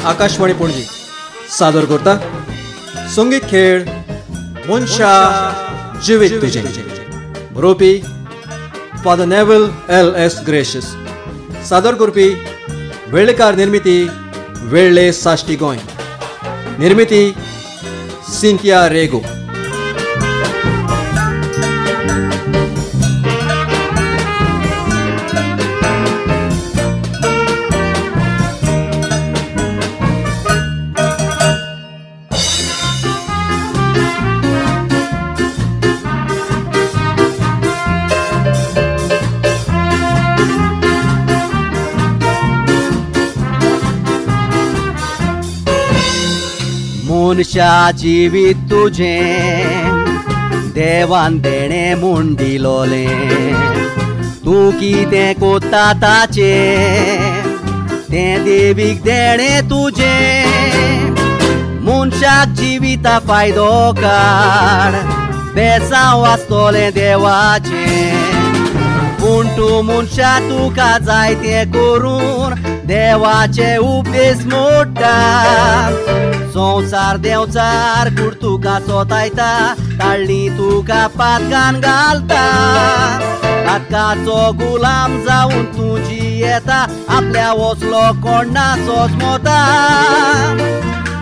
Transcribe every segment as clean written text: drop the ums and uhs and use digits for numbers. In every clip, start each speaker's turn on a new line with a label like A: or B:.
A: आकाशवाणी पणजी सादर करता संगीत खेळ मनशा जिवीत तुझे बरोवपी फादर नेवल L.S. ग्रेशियस सादर करपी वेळेकार निर्मिती वेळ्ळे साश्टी गोंय निर्मिती सिंथिया रेगो
B: मनशा जिवीत तुझे देवान देणे म्हूण दिलोले तूं कितें कोत्ता ताचे तें देवीक देणे तुझे मनशाक जिविता फायदो काड बेसांव वाचतोले देवाचे पूण तूं मनशा तुका जाय तें करून देवाचे उपदेश मोडटा संसार देंवचार कूड तुका सोतायता ताळणी तुका पातकान घालता पातकाचो गुलाम जावन तूं जियेता आपल्या वसलो कोण्णा सोजमोता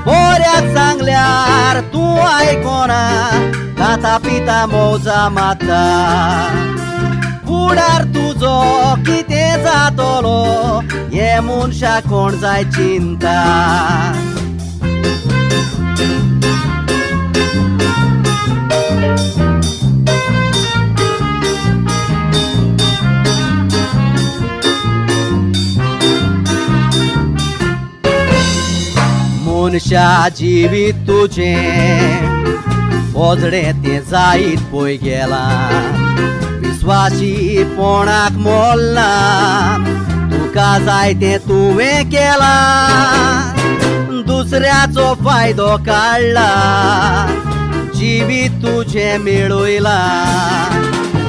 B: बऱ्याक सांगल्यार तूं आयकोना खाता पिता मौजा मारता फुडार तुजो कितें जातलो हे मनशाक कोण जाय चिंता मनशा जिवीत तुझे पोजडे तें जायत पळय गेला विस्वासी पोणाक मोल्ला तुका जाय तें तुवें केला दुसऱ्याचो फायदो काडला जिवीत तुझे मेळयला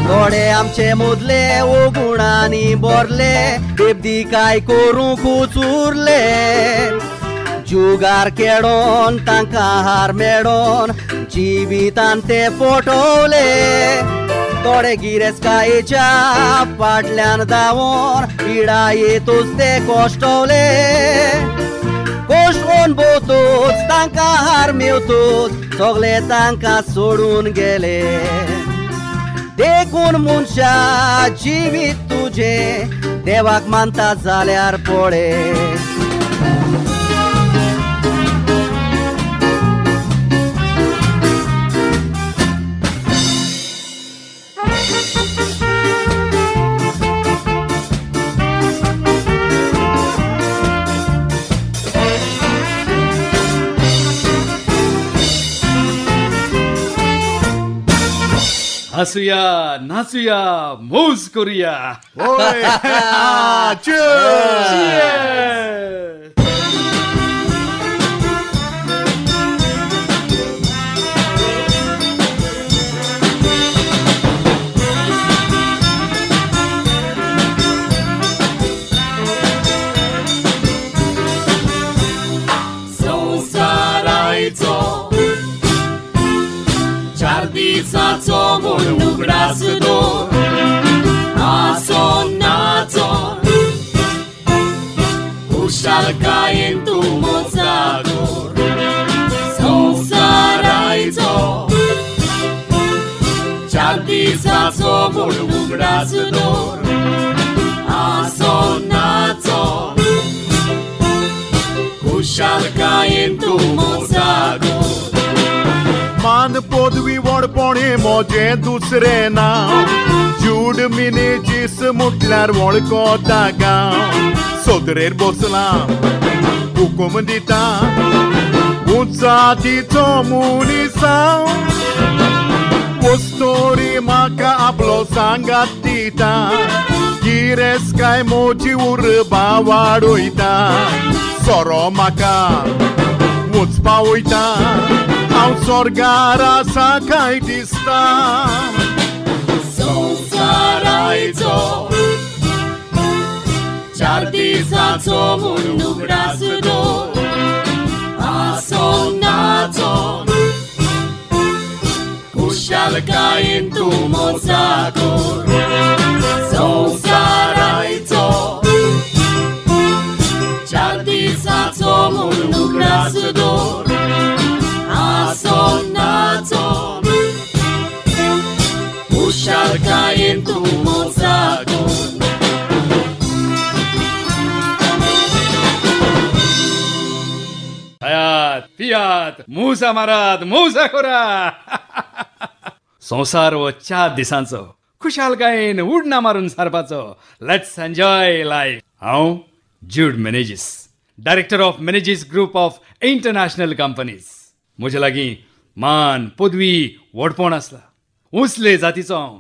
B: थोडे आमचे मोदले ओगुणांनी बोरले बेबदी काय करूंक उरले जुगार खेळोन तांकां हार मेळोन जिवितान ते फोटोवले थोडे गिरेस्कायेच्या फाटल्यान धांवोन पिडा येतूच ते कोश्टवले कोश्टून भोवतूच तांकां हार मेवतूच सगळे तांकां सोडून गेले देखून मनशा जिवीत तुझे देवाक मानता जाल्यार पळे
C: हसूया नाचूया मौज करूया
D: दिसाचो म्हूण उगडास दोर आसो नाचो खुशालकायेन तूं मोजादोर संवसारायचो चार दिसाचो म्हूण उगडास दोर आसो नाचो खुशालकायेन तूं मोजादोर
E: मान पदवी व्हडपणे मोजे दुसरे नांव जूड मिनेजीस म्हटल्यार वळखता गांव सोदरेर बसला हुकूम दिता उंचातीचो मुनीसांव पोस्तोरी म्हाका आपलो सांगात दिता गिरेस्काय मोजी उर्बा वाडयता सोरो म्हाका वचपा वयता हांव स्वर्गार आसा काय दिसता
D: संवसारायचो चार दिसाचो म्हूण उगडास दवर हांसो नाचो खुशालकायेन तूं मोसा कर संवसाराचो चार दिसाचो म्हूण उगडास दवर हांसो नाचो खुशालकायेन तूं मोसा कर
C: खायात पियात मुसा मारात मौसा करा संसार हो 4 दिसांचो खुशालकायेन उडना मारून सारपाचो लेट्स एन्जॉय लायफ हांव Jude Menezes director of Menezes group of international companies म्हजे लागीं मान पदवी व्हडपण आसला उसले जातीचो हांव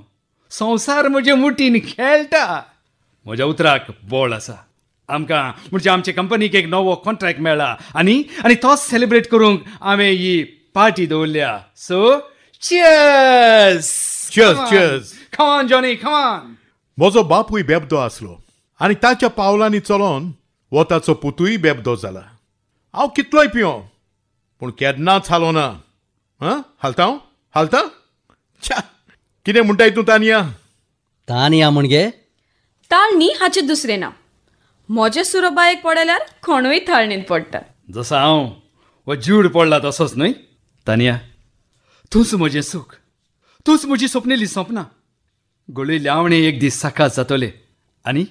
C: संवसार म्हजे मुठीन खेळटा म्हज्या उतराक बोळ आसा आमकां म्हणजे आमचे कंपनीक एक नवो कॉन्ट्रॅक्ट मेळ्ळा आनी तोच सेलिब्रेट करूंक हांवें ही पार्टी दवरल्या so cheers
E: Cheers.
C: Come on Johnny come on
E: म्हजो बापूय बेबदो आसलो आनी ताच्या पावलांनी चलोन हो ताचो पुतूय बेबदो जाला हांव कितलोय पियो पूण केन्नाच हालो ना हालता छा कितें म्हणटाय तूं तानिया
B: तानिया म्हणजे
F: ताळ न्ही हाचे दुसरें नांव म्हजे सुरोबायेक पडल्यार कोणूय थाळणीन पडटा
C: जसो हांव हो ज्यूड पडला तसोच न्हय तानिया तूंच म्हजें सूख तूंच म्हजी सपनेली सपनां गळी लावणे एक दीस साकार जातले आनी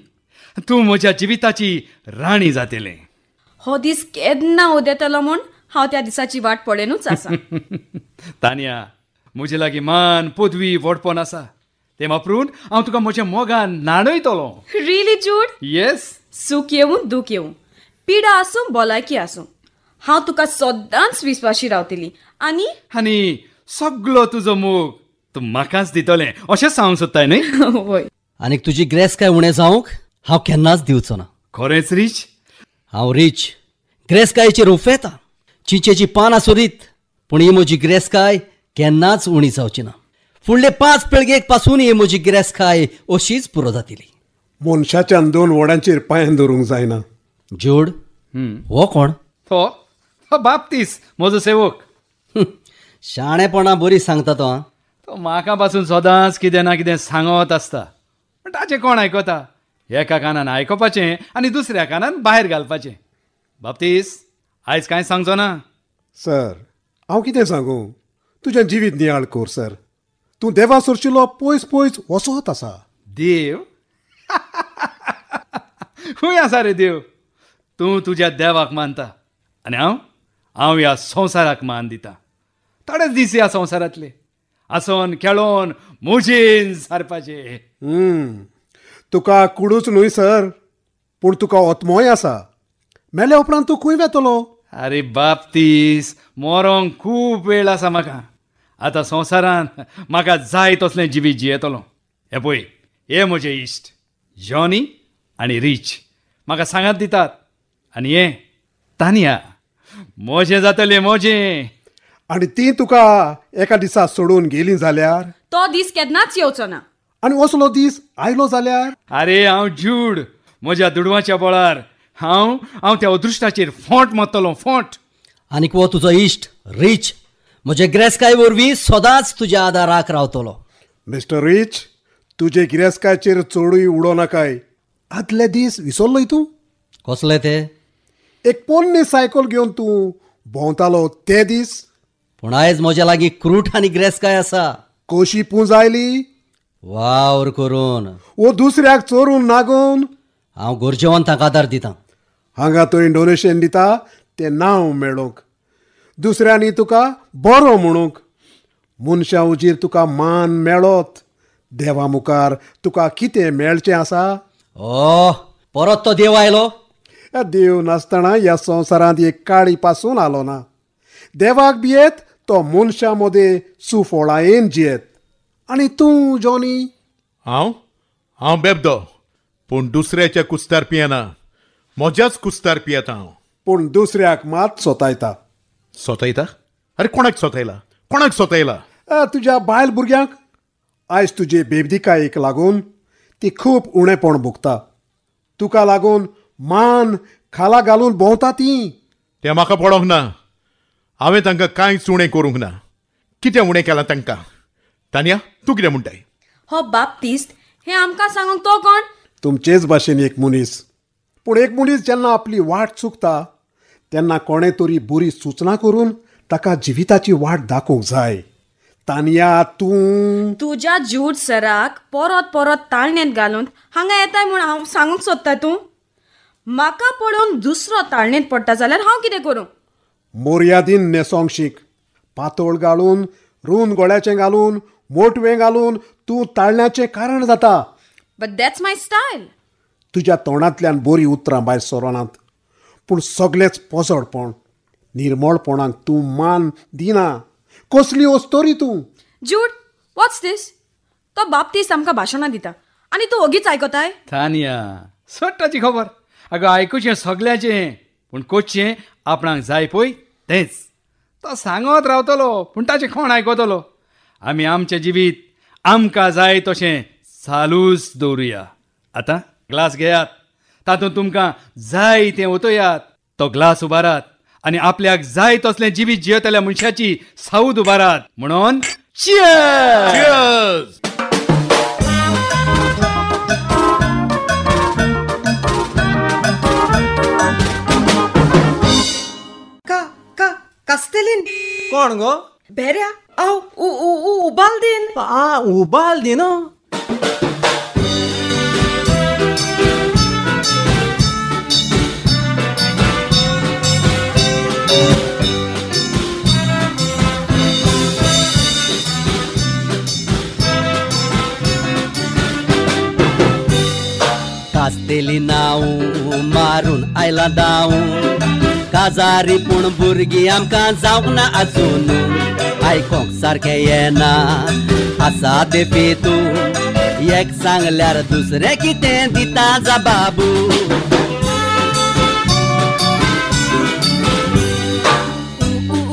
C: तूं म्हज्या जिविताची राणी जातलें
F: हो दीस केन्ना उदेतलो म्हूण हांव त्या दिसाची वाट पळयनूच आसा
C: तानिया म्हजे लागीं मान पदवी व्हडपण आसा तें वापरून हांव तुका म्हज्या मोगान नाणयतलो
F: रियली जूड
C: येस
F: सूख येवूं दूख येवूं पिडा आसूं भलायकी आसूं हांव तुका सदांच विस्वाशी रावतली
C: आनी सगळो तुजो मोग तूं म्हाकाच दितलें अशें सांगूंक सोदताय न्हय
F: वय
B: आनीक तुजी ग्रेस्काय उणें जावंक हांव केन्नाच दिवचो ना
C: खरेंच रीच
B: हांव रीच ग्रेस्कायेचेर उफेता चिंचेची पान आसूं रीत पूण ही म्हजी ग्रेस्काय केन्नाच उणी जावची ना फुडले 5 पिळगेक पासून ही म्हजी ग्रेस्काय अशीच पुरो जातली
G: मनशाच्यान 2 वडांचेर पांय दवरूंक जायना
B: जोड हो कोण
C: तो बाप्तीस म्हजो सेवक
B: शाणेपणां बरी सांगता तो
C: तो म्हाका पासून सदांच कितें ना कितें सांगत आसता पूण ताचें कोण आयकता एका कानान आयकपाचें आनी दुसऱ्या कानान भायर घालपाचें बाप्तीस आयज कांय सांगचो ना
G: सर हांव कितें सांगू तुजें जिवीत नियाळ कोर सर तूं देवा सरचिलो पयस पयस वचत आसा
C: देव खूंय आसा रे देव तूं तुज्या देवाक मानता आनी हांव ह्या संवसाराक मान दिता थोडेच दीस ह्या संवसारांतले आसोन खेळोन मोजेन सारपाचे
G: तुका कुडूच न्हय सर पूण तुका ओतमोय आसा मेल्या उपरांत तूं खंय वेतलो
C: अरे बाप्तीस मोरोंक खूब वेळ आसा म्हाका आतां संवसारान म्हाका जाय तसलें जिवीत जियेतलो हे पळय हे म्हजे इश्ट जॉनी आनी रीच म्हाका सांगात दितात आनी हे तानिया मोजें जातलें मोजें
G: आनी ती तुका एका दिसा सोडून गेली जाल्यार
F: तो दीस केन्नाच येवचो ना
G: आनी असलो दीस आयलो जाल्यार
C: अरे हांव ज्यूड म्हज्या दुडवाच्या बळार हांव त्या अदृश्टाचेर फोंट मारतलो फोंट
B: आनीक वो तुजो इश्ट रीच म्हजे ग्रेस्काय वरवीं सदांच तुज्या आदाराक रावतलो
G: मिस्टर रीच तुजे गिरेस्काचेर चडूय उडो नाकाय आदले दीस विसरलोय तूं
B: कसले ते
G: एक पोन्नी सायकल घेवन तूं भोंवतालो ते दीस
B: पूण आयज म्हज्या लागीं क्रूट आनी ग्रेस्काय आसा
G: कशी पूंज आयली
B: वावर करून
G: वो दुसऱ्याक चोरून नागोवन
B: हांव गोरजेवंताक आदार दितां
G: हांगा तुवें डोनेशन दिता तें नांव मेळोवंक दुसऱ्यांनी तुका बरो म्हणूंक मनशा उजीर तुका मान मेळोत देवा मुखार तुका कितें मेळचें आसा
B: परत तो देव आयलो
G: देव नासतना ह्या संवसारांत एक काळी पासून आलो ना देवाक भियेत तो मनशा मदें सुफोळायेन जियेत आनी तूं जॉनी
E: हांव बेबदो पूण दुसऱ्याच्या कुस्तार पियेना म्हज्याच कुस्तार पियेता हांव
G: पूण दुसऱ्याक मात सोतायता
E: सोतायता अरे कोणाक सोतायला
G: तुज्या बायल भुरग्यांक आयज तुजे बेबदिकायेक लागून ती खूब उणेपण भोगता तुका लागून मान खाला घालून भोंवता ती.
E: तें म्हाका पडोंक ना. हांवें तांकां कांयच उणें करूंक ना. कितें उणें केलां तांकां? तान्या, तूं कितें म्हणटाय?
F: हो बाप्तिस्त हे आमकां सांगूंक तो कोण?
G: तुमचेच भाशेन एक मनीस. पूण एक मनीस जेन्ना आपली वाट चुकता तेन्ना कोणें तरी बरी सुचना करून ताका जिविताची वाट दाखोवंक जाय. तानिया, तूं
F: तुज्या जूड सराक परत परत ताळणेंत घालून हांगा येताय म्हूण हांव सांगूंक सोदता तूं? म्हाका पळोवन दुसरो ताळणेंत पडटा जाल्यार हांव कितें करूं?
G: मोर्यादीन न्हेसोंक शीक. पातोळ घालून, रून गोळ्याचें घालून, मोटवें घालून तूं ताळण्याचें कारण जाता.
F: But that's my style.
G: तुज्या तोंडांतल्यान बरीं उतरां भायर सरोनात. पूण सगळेंच पोजडपण, निर्मळपणाक तूं मान दिना. कसली ओस्तोरी तूं.
F: जूड, वॉट्स दिस? तो बाप्तिस्त आमकां भाशणां दिता आनी तूं ओगीच आयकताय?
C: तानिया, सट्टाची खबर. अगो आयकुचें सगळ्याचें, पूण कोचचें आपणाक जाय पळय तेंच. तो सांगत रावतलो पूण ताचें कोण आयकतलो? आमी आमचें जिवीत आमकां जाय तशें चालूच दवरुया. आतां ग्लास घेयात, तातूंत तुमकां जाय तें ओतयात. तो ग्लास उबारात आनी आपल्याक जाय तसलें जिवीत जियेतल्या मनशाची सावूद उबारात. म्हणून
E: Cheers!
H: कास्तेलीन
B: कोण गो?
H: बेऱ्या हांव उबालदीन.
B: उबाल दी न्हू. कास्तेली नांव मारून आयला दाव. काजारी पूण भुरगीं आमकां जावंक ना आजून. आयकोंक सारकें येना आसा बेफेतू. एक सांगल्यार दुसरें कितें दिता जबाबू.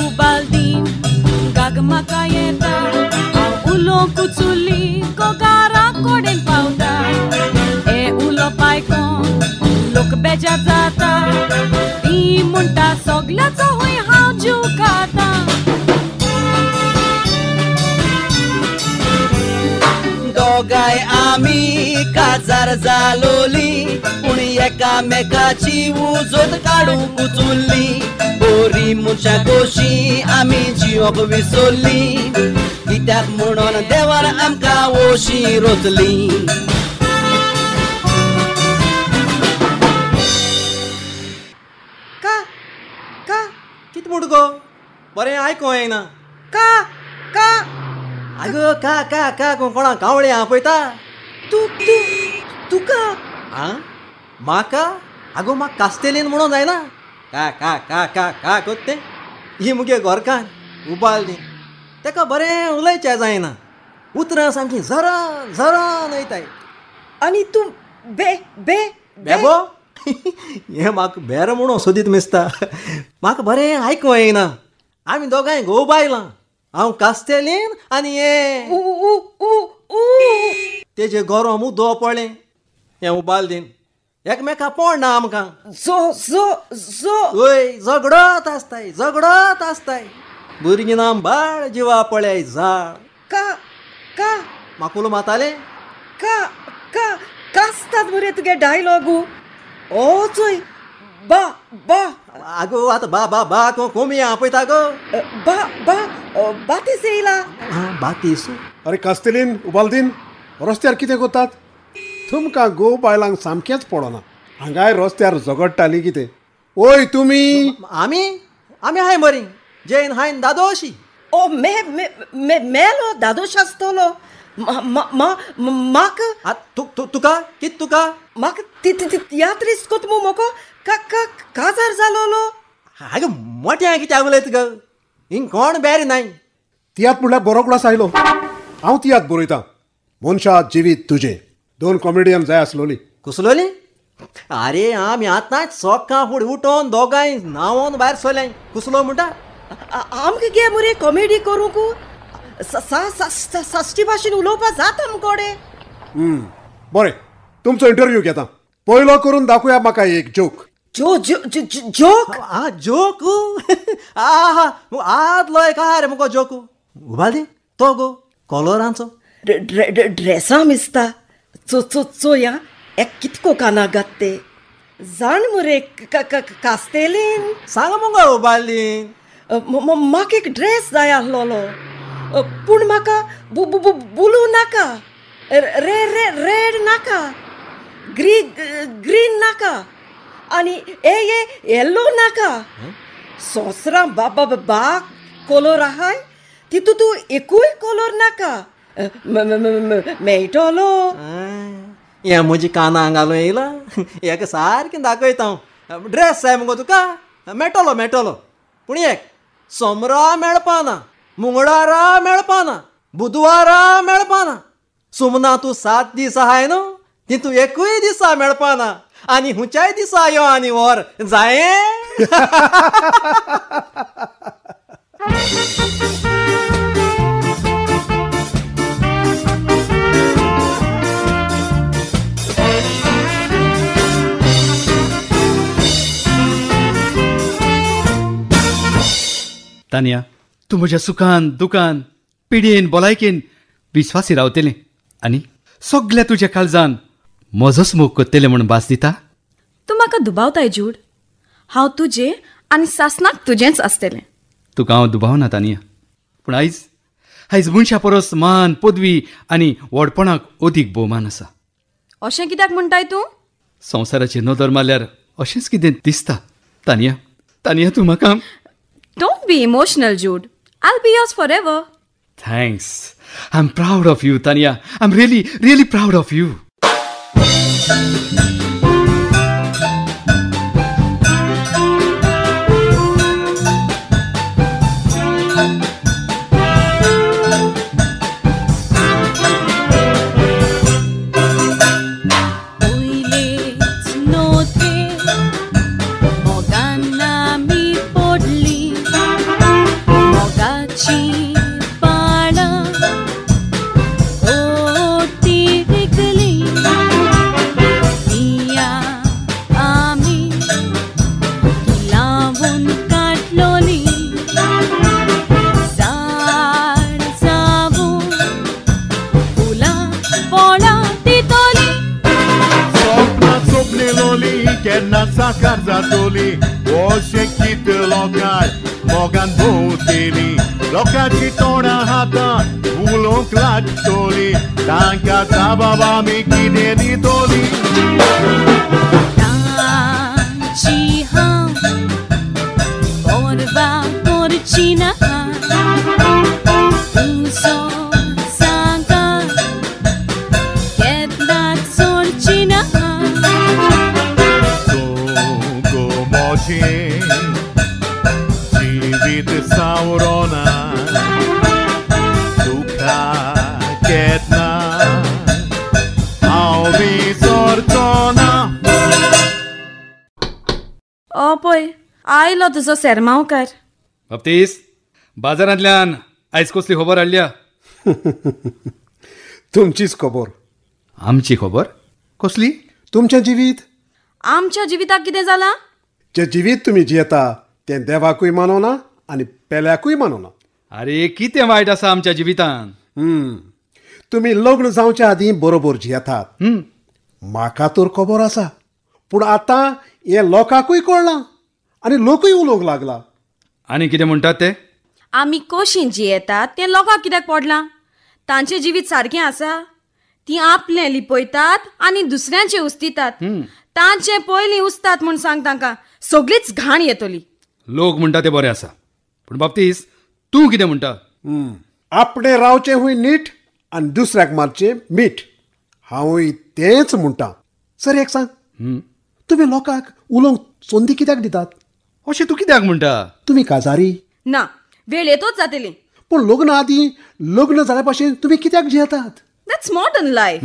D: उबालदीन गाग म्हाका येता. हांव उलोवंक उचुली गोगारा कोडेन पावता. हे उलोवप आयकोन लोक बेजार जाता. ती म्हणटा सगल्याचो हूंय हांव जीव खाता.
B: दोगांय आमी काजार जालोली पूण एकामेकाची उजत काडूंक उचुल्ली. बरी मनशां कशी आमी जियोंक विसरली. कित्याक म्हणून देवान आमकां ओशी रोचली. कित म्हूण गो? बरें आयको येना.
H: का का
B: आगो का का का कोणा कावळे आपयता?
H: तू तू तुका
B: आं म्हाका? आगो म्हाका कास्तेलीन म्हणून जायना. का का का का का कोत्ते ही मुगे घोरकान उबाल दी. तेका बरें उलयचें जायना. उतरां सामकीं झरा झरा वयताय.
H: आनी तूं बे बे
B: बेबो हें म्हाका बेरो म्हणून सोदीत मेसता. म्हाका बरें आयको येना. आमी दोगांय घोव बायलां. हांव कास्तेलीन आनी हे तेजे गोरो मुद्दो पळय हें उबाल दीन. एकमेका पडना आमकां.
H: जो जो जो
B: वय झगडत आसताय झगडत आसताय. भुरगीं बाळ जिवा पळय झाड.
H: का का
B: माकुलो माताले.
H: का का कास्तात मरे तुगे डायलॉगू. ओ चोय बा बा
B: आगो आतां बा बा बा कोमी आपयता गो.
H: बा बा बातीस येयला.
B: बातीस.
G: अरे कास्तेलीन, उबालदीन, रस्त्यार कितें कोतात? तुमकां गोव बायलांक सामकेंच पडना. हांगाय रस्त्यार झगडटाली कितें? ओय तुमी.
B: आमी आमी हाय बरीं. जैन हायन दादोशी.
H: ओ मे मे मे मेलो दादोश आसतलो. म्हाका
B: तुका कित तुका?
H: म्हाका तियात्रीस कोत मोको काजार जालोलो.
B: हागे मोठ्या कित्याक उलयत ग? हिंग कोण बेरी नाय.
G: तियात म्हणल्यार बरो क्लास आयलो. हांव तियात बरयतां. मनशा जिवीत तुजें. 2 कॉमेडियन जाय आसलोली.
B: कुसलोली? अरे आमी आतांच सोक्कां फुडें उठोन दोगांय न्हांवोन भायर सरले. कुसलो म्हणटा?
H: आमकां गे मरे कॉमेडी करूंक साश्टी भाशेन उलोवपा जाता आमकोडे.
G: बरें, तुमचो इंटरव्यू घेता. पयलो करून दाखोवया म्हाका एक जोक.
H: जोक
B: आ जोक आदलो एक आहा रे मुगो जोक उबाली तो गो कॉलरांचो
H: ड्रेसा मिसता चोया एक कितको काना गत्ते जाण मुरे कास्तेलीन
B: सांग मुगो उबाली
H: म्हाका एक ड्रेस जाय आसलोलो पूण म्हाका बुलू नाका रेड नाका ग्रीन नाका आनी येल्लो नाका सोसरा बाबा कलर आहाय तितू तूं एकूय कलर नाका मेळटलो.
B: हे म्हजी कानां घालूं येयला हेका सारकें दाखयता हांव. ड्रेस जाय मुगो तुका मेळटलो पूण एक सोमरा मेळपाना, मंगळारा मेळपाना, बुधवारा मेळपाना. सुमना तूं 7 दीस आहाय न्हू तितू एकूय दिसा मेळपाना आनी हुंच्याय दिसा यो आनी व्हर जायें.
C: तानिया तूं म्हज्या सुखान दुखान पिडयेन भलायकेन विश्वासी रावतलें आनी सगळ्या तुज्या काळजान म्हजोच मोग करतलें म्हूण भास दिता.
F: तूं म्हाका दुबावताय जूड. हांव तुजें आनी सासनाक तुजेंच आसतलें.
C: तुका हांव दुबावना तानिया पूण आयज मनशा परस मान पदवी आनी व्हडपणाक अदीक भोवमान आसा.
F: अशें कित्याक म्हणटाय तूं?
C: संवसाराची नदर मारल्यार अशेंच कितें दिसता. तानिया तूं म्हाका
F: Don't be emotional, Jude. I'll be yours forever.
C: Thanks. I'm proud of you, Tanya. I'm really, really proud of you.
E: केन्ना साकार जातली अशें कितलो काळ मोगान भोंवतली लोकांची तोंडां हातां उलोवंक लागतली तांकां जाबाब आमी कितें दितली.
D: तांची हांव परवा करची ना तुजो सांगात केन्नाच सोडची ना.
E: जीवित सावरोना तुका केन्ना हांव विसरचो ना.
F: पळय आयलो तुजो सेरमांवकार.
C: बाप्तीस बाजारांतल्यान आयज कसली खबर हाडल्या?
G: तुमचीच खबर.
C: आमची खबर कसली?
G: तुमचें जिवीत.
F: आमच्या जिविताक कितें जालां?
G: जें जिवीत तुमी जियेता तें देवाकूय मानना आनी पेल्याकूय मानना.
C: अरे कितें वायट आसा आमच्या जिवितान?
G: तुमी लग्न जावच्या आदीं बरोबर जियेतात. म्हाका तर खबर आसा पूण आतां हें लोकांकूय कळलां आनी लोकूय उलोवंक लागला.
C: आनी कितें म्हणटात ते?
F: आमी कशीं जियेतात तें लोकांक कित्याक पडलां? तांचें जिवीत सारकें आसा? तीं आपलें लिपयतात आनी दुसऱ्यांचें उस्तितात. तांचें पयलीं उस्तात म्हूण सांग तांकां सगळीच घाण येतली.
C: लोक म्हणटा ते बरें आसा पूण बाप्तीस तूं कितें म्हणटा?
G: आपणें रावचें हूंय नीट आनी दुसऱ्याक मारचें मीठ. हांवूय तेंच म्हणटा. सर एक सांग तुमी लोकांक उलोवंक संदी कित्याक दितात?
C: अशें तूं कित्याक म्हणटा?
G: तुमी काजारी
F: ना वेळ येतोच जातली.
G: पूण लग्न आदीं लग्न जाल्या भाशेन तुमी कित्याक जियेतात?
F: That's modern life.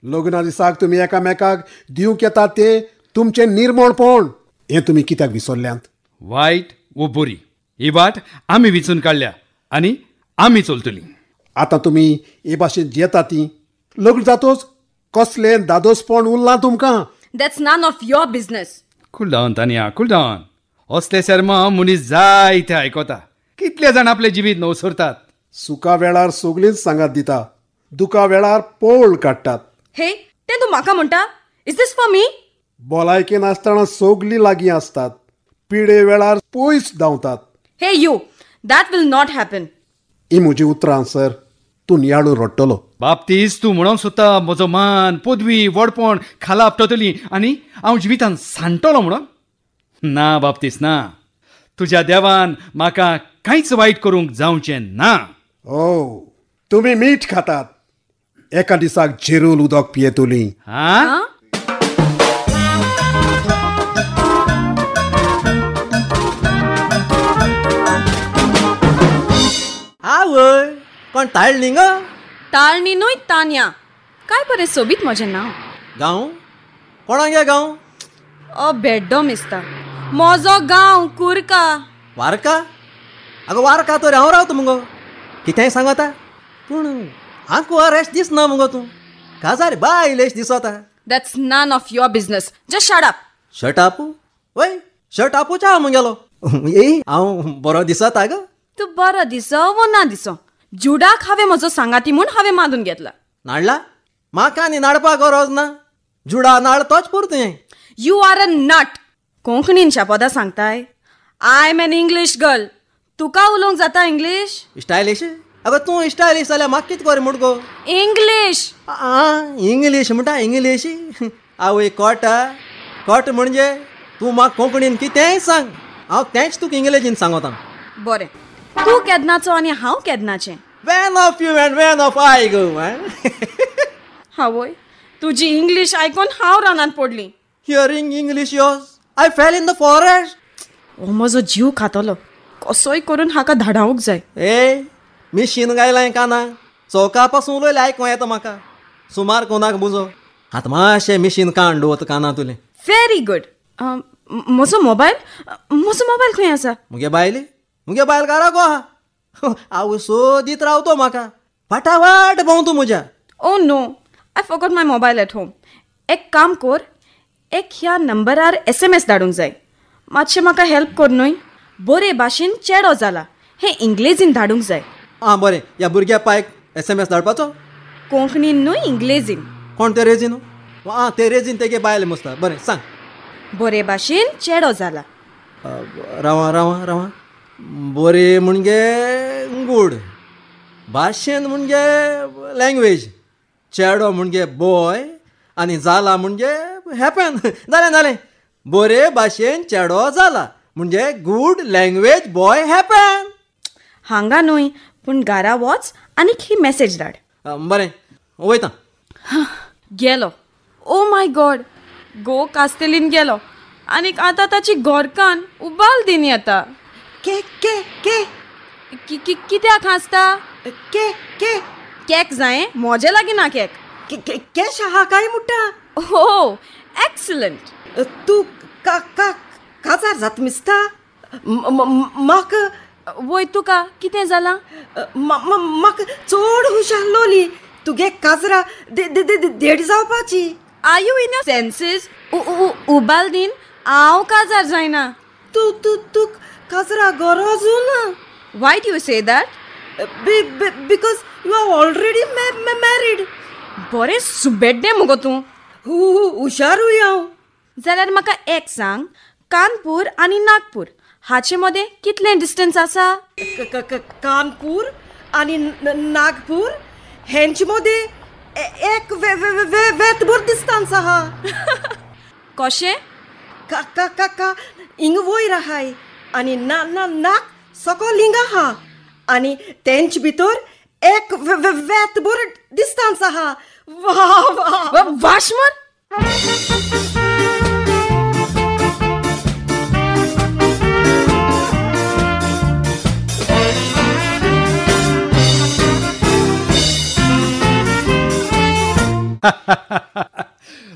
G: लग्ना दिसाक तुमी एकामेकाक दिवंक येतात तें तुमचें निर्मळपण हें तुमी कित्याक विसरल्यांत?
C: वायट वो बरी ही वाट आमी विचून काडल्या आनी आमी चलतलीं.
G: आतां तुमी हे भाशेन जियेता ती लग्न जातोच कसलें दादोसपण उरलां तुमकां?
F: That's none of your business.
C: Cool down Tania, cool down. असले शर्मा मनीस जाय ते आयकता. कितले जाण आपले जिवीत नवसरतात.
G: सुका वेळार सगळींच सांगात दिता, दुका वेळार पोळ काडटात.
F: हे ते तू म्हाका म्हणटा? Is this for me?
G: भलायकी नासतना सगळीं लागीं आसतात, पिडे वेळार पयस धांवतात.
F: Hey you, that will not happen.
G: ही म्हजी उतरां सर. तूं नियाळू रडटलो.
C: बाबतीस तूं म्हणूंक सोदता म्हजो मान, पदवी, व्हडपण खाला आपटतली आनी हांव जिवितांत सांडटलो म्हणून? ना बाबतीस ना. तुज्या देवान म्हाका कांयच वायट करूंक जावचें ना.
G: ओ, तुमी मीठ खातात, एका दिसाक झिरूल उदक पियेतुली.
C: हा?
B: आवय कोण ताळणी ग?
F: ताळणी न्हय तान्या. काय बरें सोबीत म्हजें नांव.
B: गांव कोणाक गे गांव?
F: बेड्डो मिसता. म्हजो गांव कुरका.
B: वारका? आगो वारका तर हांव रावता मुगो. कितेंय सांगता पूण हांकू रेस्ट दिसना मुगो तूं. काजार बाय लेश दिसता.
F: That's none of your business. Just shut up.
B: Shirt आपू? वय शर्ट आपूच्या मुगेलो. ए हांव बरो दिसता ग.
F: तूं बरो दिसो वो ना दिसो, जुडाक हांवें म्हजो सांगाती म्हूण हांवें मानून घेतला.
B: नाडला? म्हाका आनी नाडपाक गरज ना. जुडा नाड तोच पुरतें.
F: You are a nut. कोंकणीन शपदा सांगताय. I am an English girl. तुका उलोवंक जाता इंग्लीश?
B: स्टायलिश? अगो तूं स्टायलिश जाल्यार म्हाका कितें कर म्हूण गो?
F: इंग्लीश.
B: इंग्लीश म्हणटा इंग्लीश? आवय कोट म्हणजे तूं म्हाका कोंकणीन कितेंय सांग, हांव तेंच तुका इंग्लिशीन सांगता.
F: बरें, तूं केदनाचो आनी हांव केदनाचें?
B: One of you and one of I go.
F: हावय, तुजी इंग्लीश आयकून हांव रानांत पडली.
B: Hearing English yours, I fell in the forest.
F: हो म्हजो जीव खातलो. कसोय करून हाका धाडावंक जाय.
B: ए मिशीन गायलां कानाक, चौका पासून उलयलें आयकूं येता म्हाका. सुमार कोणाक बुजो. आतां मातशें मिशीन काण दवरता काना तुलें.
F: Very good. म्हजो मोबायल खंय आसा?
B: मुगे बायल घरा गो आहा. आवय सोदीत रावतो म्हाका. फाटाफाट भोंव तूं म्हज्या.
F: Oh no, I forgot my mobile at home. एक काम कर, एक ह्या नंबरार SMS धाडूंक जाय. मातशें म्हाका हेल्प कर न्हय. बरे भाशेन चेडो जाला हें इंग्लिशीन धाडूंक जाय.
B: बरें. ह्या भुरग्या पायक SMS धाडपाचो?
F: कोंकणीन न्हय, इंग्लिशीन.
B: कोण ते रेजीन? ते रेजीन तेगे बायल मुस्ता. बरें सांग.
F: बरे भाशेन चेडो जाला.
B: रावा. बरे म्हणजे गूड. भाशेन म्हणजे लँग्वेज. चेडो म्हणजे बॉय आनी जाला म्हणजे हॅपन. जालें. बरे भाशेन चेडो जाला म्हणजे गूड लँग्वेज बॉय हॅपन.
F: हांगा न्हय पूण घरा वच आनी ही मॅसेज धाड.
B: बरें वयता.
F: गेलो. ओ माय गॉड, गो कास्तेलीन गेलो आनीक आतां ताची गोरकान उबाल दिन येता. कित्याक हांसता? केक जाय मोजे लागीं ना केक.
H: केश आहा काय मुट्टा?
F: हो, एक्सलंट.
H: तूं काजार जात मिस्ता? म्हाका
F: वय तुका कितें जालां?
H: म्हाका चड हुशार लोली. तुगे काजरा देड जावपाची.
F: Are you in your senses? उबाल दिन हांव काजार जायना.
H: तू काजरा गरज ना.
F: Why do you say that?
H: Because you are already married.
F: बरें सुबेड्डें मुगो तूं.
H: हुशारूय हांव.
F: जाल्यार म्हाका एक सांग, कानपूर आनी नागपूर हाचे मदें कितलें डिस्टन्स आसा?
H: कानपूर आनी नागपूर हेंचे मदें एक वेतभर डिस्टन्स आहा.
F: कशें?
H: का इंग वयर आहाय आनी नाक सकयल इंग आहा आनी तेंचे भितर एक वेतभर डिस्टन्स आहा. वा
F: वाशमन.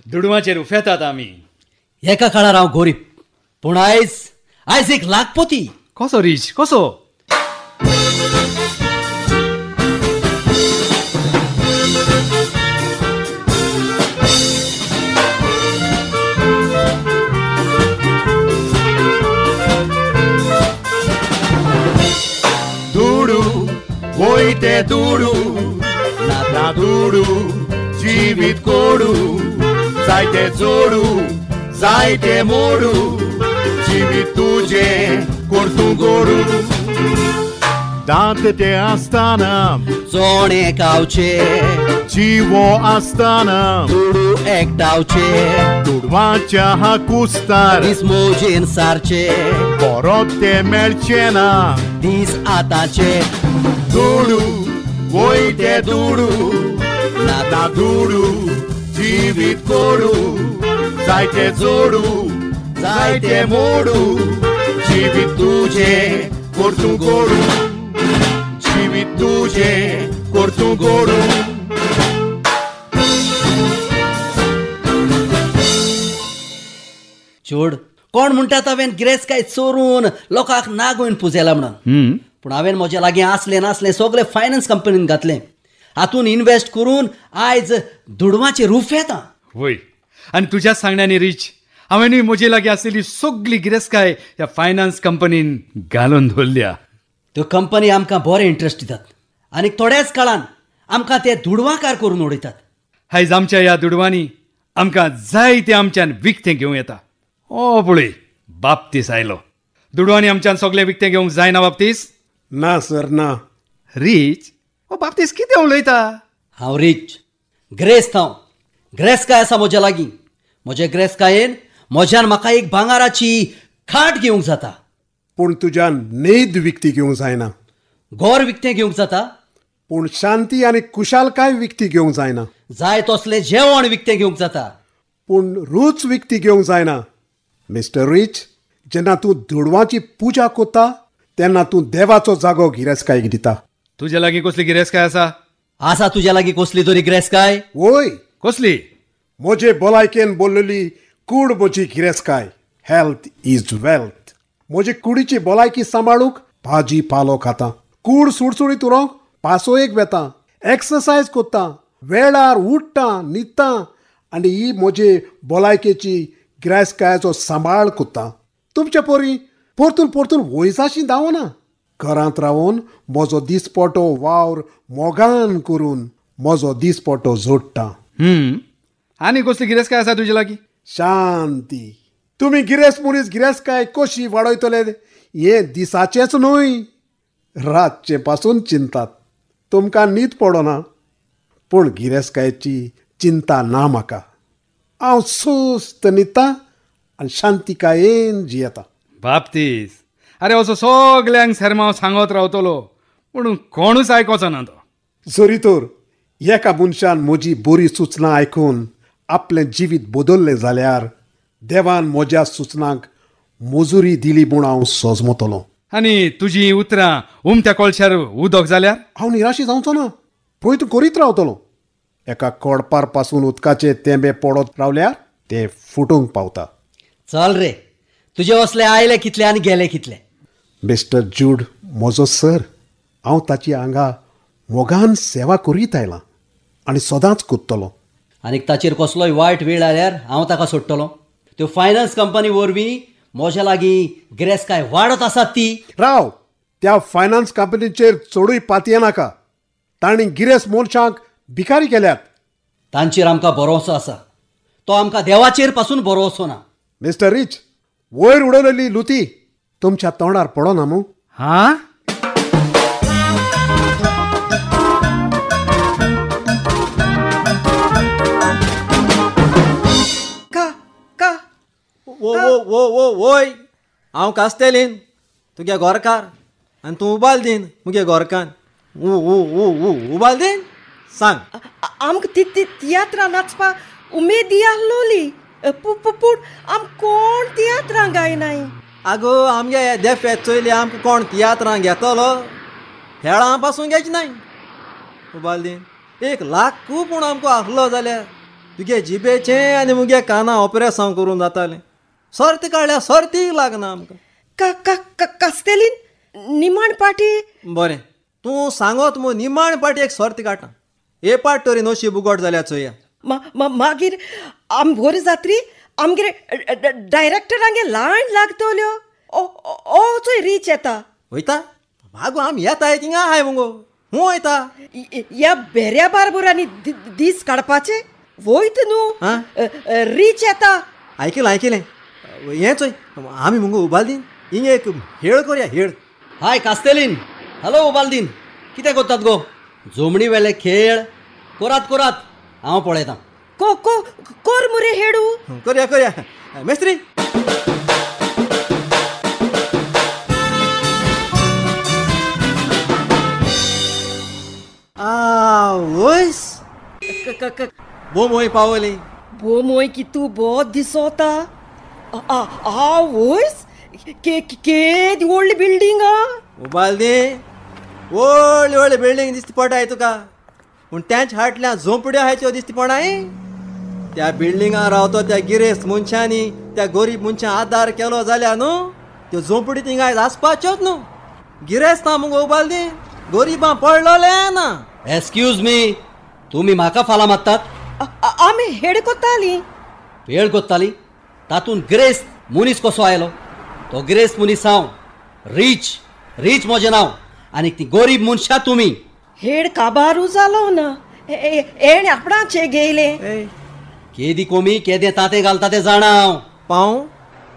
C: दुडवाचेर उफेतात आमी.
B: एका काळार हांव गरीब, पूण आयज एक लाखपती.
C: कसो रीच? कसो?
E: ते दुडू ना दुडू जिवीत कोडू जायते जोडू जायते मोडू जिवीत तुझे करतू गोडू दांत ते आसताना
B: जोणे गावचे
E: जिवो आसताना
B: दुडू एकटावचे
E: दुडवाच्या हा कुस्तार
B: दीस मोजेन सारचे
E: परत ते मेळचे ना
B: दीस आतांचे
E: दुडू वयते दुडू ना दुडू जिवीत कोडू जायते जोडू जायते मोडू जिवीत तुझे करतू गोडू जिवीत तुझे करतू गोडू
B: चोड कोण म्हणटात हांवें गिरेस्त चोरून लोकांक नागोवन पुजेला म्हणून पूण हांवें म्हज्या लागीं आसलें नासलें सगळें फायनान्स कंपनीन घातलें हातून इन्वेस्ट करून आयज दुडवाचेर रूफ येता
C: वय आनी तुज्या सांगण्यानी रीच हांवेंय म्हजे लागीं आसलेली सगळी गिरेस्तकाय ह्या फायनान्स कंपनीन घालून दवरल्या.
B: त्यो कंपनी आमकां बरें इंट्रस्ट दितात आनी थोड्याच काळान आमकां ते दुडवाकार करून उडयतात.
C: आयज आमच्या ह्या दुडवांनी आमकां जाय तें आमच्यान विकतें घेवं येता. ओ पळय बापतीस आयलो. दुडवांनी आमच्यान सगळें विकतें घेवंक जायना बापतीस?
G: ना सर ना.
C: रीच ओ बापतीस कितें उलयता?
B: हांव रीच ग्रेस्त हांव ग्रेस्तकाय आसा म्हज्या लागीं. म्हजे ग्रेस्तकायेन म्हज्यान म्हाका एक भांगाराची खाट घेवंक जाता.
G: पूण तुज्यान न्हीद विकती घेवंक जायना.
B: घर विकतें घेवंक जाता
G: पूण शांती आनी कुशालकाय विकती घेवंक जायना.
B: जाय तसलें जेवण विकतें घेवंक जाता
G: पूण रूच विकती घेवंक जायना. मिस्टर रीच, जेन्ना तूं दुडवाची पुजा कोत्ता तेन्ना तूं देवाचो जागो गिरेस्तकायेक दिता.
C: तुज्या लागीं कसली गिरेस्तकाय आसा?
B: आसा तुज्या लागीं कसली तरी ग्रेस्तकाय?
G: वय,
C: कसली?
G: म्हजे भलायकेन बोललेली कूड म्हजी गिरेस्तकाय. Health is wealth. म्हजे कुडीची भलायकी सांबाळूंक भाजी पालो खाता. कूड सुडसुडीत उरोवंक पासोयेक वेता. एक्सरसायज कोत्ता. वेळार उठ्ठा न्हिदता आनी ही म्हजे भलायकेची गिरेस्तकायाचो सांबाळ कोत्ता. तुमचे परी परतून परतून वयसाशी धांवना. घरांत रावून म्हजो दिसपटो वावर मोगान करून म्हजो दिसपटो जोडटा.
C: आनी कसली गिरेस्तकाय आसा तुजे लागीं?
G: शांती. तुमी गिरेस्त मनीस गिरेस्तकाय कशी वाडयतले हे दिसाचेच न्हय, रातचे पासून चिंतात. तुमकां न्हीद पडना पूण गिरेस्तकायची चिंता ना म्हाका. हांव सुस्त न्हिदता आनी शांतिकायेन जियेता.
C: बापतीस, अरे असो सगल्यांक शर्माव सांगत रावतलो पूण कोणूच आयकोचो ना तो.
G: जरी तर एका मनशान म्हजी बरी सुचना आयकून आपलें जिवीत बदल्लें जाल्यार देवान म्हज्या सुचनांक मजुरी दिली म्हूण हांव सोजमतलों.
C: आनी तुजीं उतरां उमत्या कळशार उदक जाल्यार
G: हांव निराशी जावचो ना. प्रयत्न करीत रावतलों. एका कोडपार पासून उदकाचे तेंबे पडत रावल्यार ते फुटूंक पावता.
B: चल रे, तुजे असले आयले कितले आनी गेले कितले.
G: मिस्टर जूड म्हजो सर. हांव ताची आंगा मोगान सेवा करीत आयलां आनी सदांच कोत्तलों.
B: आनीक ताचेर कसलोय वायट वेळ आयल्यार हांव ताका सोडटलों. त्यो फायनान्स कंपनी वरवीं म्हज्या लागीं गिरेस्तकाय वाडत आसात ती.
G: राव, त्या फायनान्स कंपनीचेर चडूय पातये नाका. तांणी गिरेस्त मनशांक भिकारी केल्यात.
B: तांचेर आमकां भरोसो आसा. तो आमकां देवाचेर पासून भरोसो ना.
G: मिस्टर रीच, वयर उडयलेली लुती तुमच्या तोंडार पडना मू.
C: हा
H: का का
A: वोय हांव कास्तेलीन तुगे गोरकार आनी तूं उबाल दीन मुगे गोरकान. उबाल दीन सांग.
H: आमकां तियात्रां नाचपा उमेदी आसलोली पूण आम कोण तियात्रां गायनाय.
A: आगो आमगे देफ चोयली आमकां कोण तियात्रां घेतलो? खेळां पासून घेच नाय. उबाल दीन 1,00,000 पूण आमकां आसलो जाल्यार तुगे जिबेचें आनी मुगे काना ऑपरेशन करून जातालें. सर्त काडल्या सर्तीक लागना आमकां.
H: कास्तेलीन निमाण पाटी.
A: बरें, तूं सांगत मू निमाण पाटी एक सर्त काडटा. ए पाट तरी नशीब उगड जाल्यार चोया.
H: मागीर आम बरी जात्री आमगे डायरेक्टरांगे लायन लागतल्यो. ओ चोय रीच येता.
A: वयता मागो आमी येताय थिंगा आहाय मुगो. हूं वयता
H: ह्या बेऱ्या बारबरांनी दीस काडपाचे वयत
A: आं?
H: न्हू रीच येता
A: आयकलें हेंच आमी मुगो उबालदीन हिंग एक हेळ करया हेळ
B: हाय कास्तेलीन हॅलो उबालदीन कितें करतात गो जोमणी वेले खेळ करात हांव पळयतां
H: को को कोर मुरे हेडू
A: करया मेस्त्री वयस बो मोय पावली
H: बो मोय की तू बहुत दिसोता वयस के व्हडली बिल्डींग
A: उबालदी व्हडली बिल्डींग दिसती पडटाय तुका पूण तेंच हाटल्या झोंपड्यो आहायच्यो दिसती पडाय त्या बिल्डिंगां रावतो त्या गिरेस्त मनशांनी त्या गरीब मनशां आदार केलो जाल्यार न्हू त्यो झोंपडी थिंगा आसपाच्योच न्हू गिरेस्तां मुगो उबालदी गरीबां पडलोले ना
B: एक्सक्यूज मी तुमी म्हाका फालां मारतात
H: आमी हेड कोत्ताली
B: वेळ कोत्ताली तातूंत गिरेस्त मनीस कसो आयलो तो गिरेस्त मनीस हांव रीच म्हजें नांव आनी ती गरीब मनशां तुमी
H: हेड काबारू जालो ना एणे आपणाचे गेले
B: केदी कोमी केदें तातें घालता तें जाणा हांव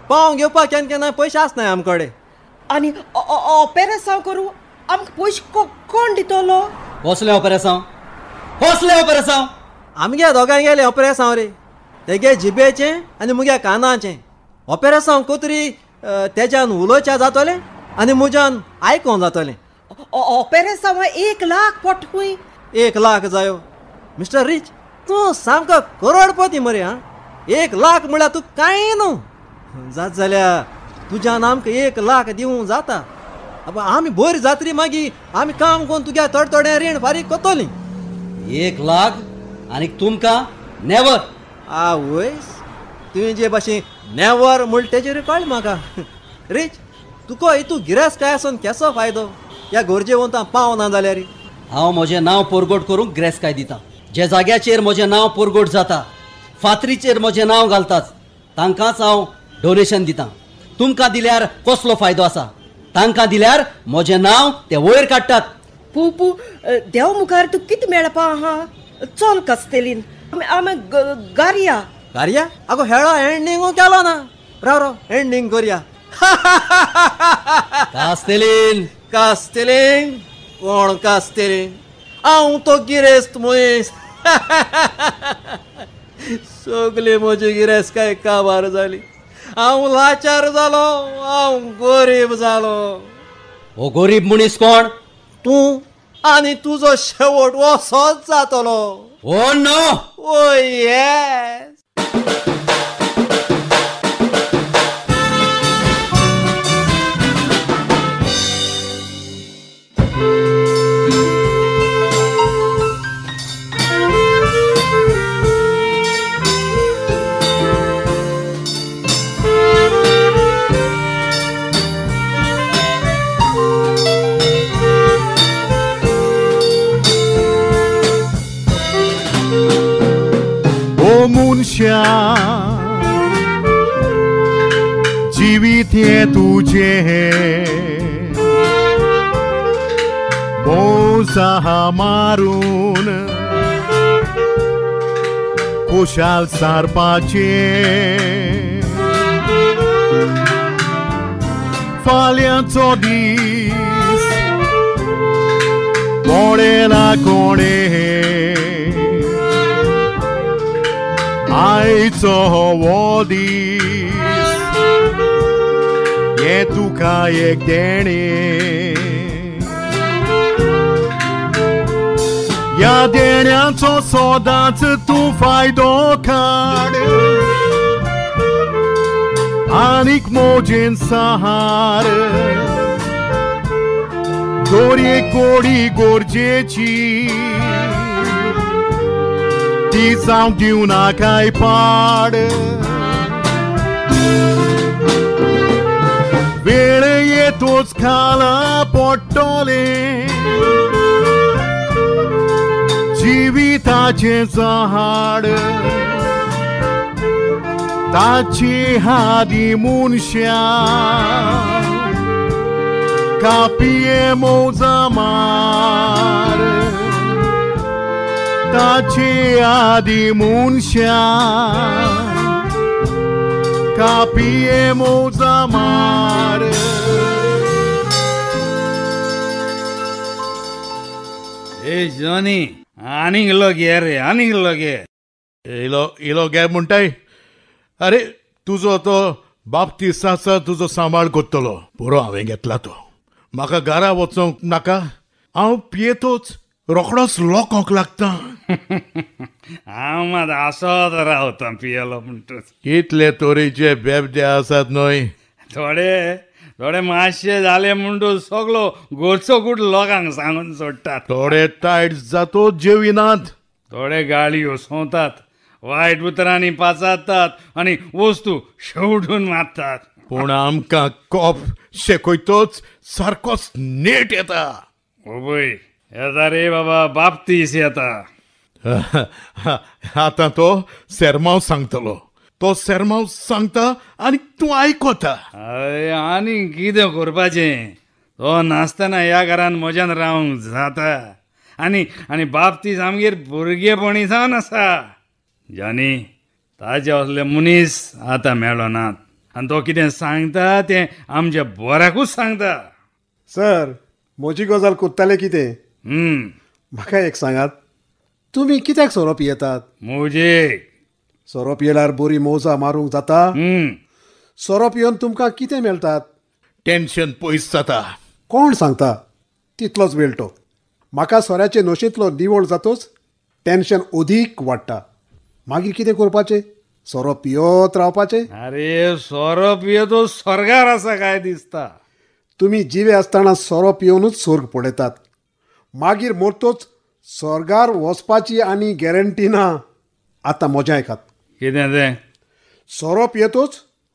A: पाव घेवपाक केन्ना पयशे आसनाय आमचे कडेन
H: आनी ऑपेरेसांव करूं आमकां पयशे कोण दितलो
B: कसलें ऑपरेसांव
A: आमगे दोगांय गेले ऑपरेसांव रे तेगे जिबेचें आनी मुगे कानाचें ऑपरेसांव कोतरी तेज्यान उलोवचें जातलें आनी म्हज्यान आयकोंक जातलें
H: ऑपेरेसांव 1 लाख पटूय
A: 1 लाख जायो मिस्टर रीच तूं सामको करोडपती मरे हां 1 लाख म्हळ्यार तूं कांय न्हू जात जाल्यार तुज्यान आमकां 1 लाख दिवंक जाता आमी बरी जातरी मागीर आमी काम करून तुगे थोडें रीण फारीक कोत्तोलीं
B: 1 लाख आनी तुमकां नेवर
A: आवयस तुवें जे भाशेन नेवर म्हूण तेजेर कळ्ळें म्हाका रीच तुका हितू गिरेस्त आसून केसो फायदो ह्या गरजेवंतां पावना जाल्यार
B: हांव म्हजें नांव पोरगोट करूंक गिरेस्तकाय दितां जे जाग्याचेर म्हजें नांव पोरगोट जाता फातरीचेर म्हजें नांव घालतात तांकांच हांव डोनेशन दितां तुमकां दिल्यार कसलो फायदो आसा तांकां दिल्यार म्हजें नांव ते वयर काडटात
H: पू देव मुखार तूं कितें मेळपा आहा चल कास्तेलीन आमी गारया
A: आगो हेळो एंडींग केलो ना राव एंडींग करया कास्तेलीन कोण कास्तेलीन हांव तो गिरेस्त मनीस सगळी म्हजी गिरेस्तकाय काबार जाली हांव लाचार जालो हांव गरीब जालो
B: हो गरीब मनीस कोण
A: तूं आनी तुजो शेवट वसोच जातलो
B: ओ नो
A: ओ येस
E: मनशा जिवीत हे तुझे मोसा मारून खुशाल सारपाचे फाल्यांचो दीस पडेला कोणे आयचो हो दीस हे तुका एक देणे ह्या देण्याचो सोदांच तूं फायदो काड आनीक मोजेन सहार दोरी कोडी गोरजेची ती जावंक दिवना काय पाड वेळ येतोच खाला पडटोले जिविताचे झाड ताची हादी मनशा कापिये मौजा मार ताची आदी मुनशा कापिये मौजा मार
C: ए जॉनी आनीक गे रे आनीक गे
E: इलो गे म्हणटाय अरे तुजो तो बाप्तिस्ताचा तुजो सांबाळ करतलो पुरो हांवें घेतला तो म्हाका घरा वचोंक नाका हांव पियेतोच रोखडोच लोकांक लागता
C: हांव मात आसोत रावता पियेलो म्हणटूच
E: कितले तोरेचे बेबदे आसात न्हय
C: थोडे मातशे जाले म्हणटूच सगलो गोडसो गूड लोकांक सांगून सोडटात
E: थोडे टायट जातो जेविनात
C: थोडे गाळयो सोंतात वायट उतरांनी पाचातात आनी वस्तू शेवटून मारतात
E: पूण आमकां कोप शेकोयतोच सारकोच नेट येता
C: ओबय येता रे बाबा बाप्तीस येता
E: आतां तो सेरमांव सांगतलो तो सेरमांव सांगता आनी तूं आयकोता
C: अरे आनी कितें करपाचें तो नासतना ह्या घरान मजान रावंक जाता आनी बाप्तीस आमगेर भुरगेपणी जावन आसा जानी ताजे असले मनीस आतां मेळ्ळो नात आनी तो कितें सांगता तें आमच्या बऱ्याकूच सांगता
G: सर म्हजी गजाल कोत्ताले कितें म्हाका एक सांगात तुमी कित्याक सोरो पियेतात
C: मोजेक
G: सोरो पियेल्यार बरी मौजा मारूंक जाता सोरो पियोन तुमकां कितें मेळटात
E: टेन्शन पयस जाता
G: कोण सांगता तितलोच वेळटो म्हाका सोऱ्याचे नोशेंतलो निवळ जातोच टेन्शन अदीक वाडटा मागीर कितें करपाचें सोरो पियोत रावपाचें
C: अरे सोरो पियो स्वर्गार आसा काय दिसता
G: तुमी जिवे आसतना सोरो पियोनूच स्वर्ग पळयतात मागीर मरतोच स्वर्गार वचपाची आनी गॅरंटी ना आतां मजा आयकात
C: कितें तें
G: सोरो पियेतोच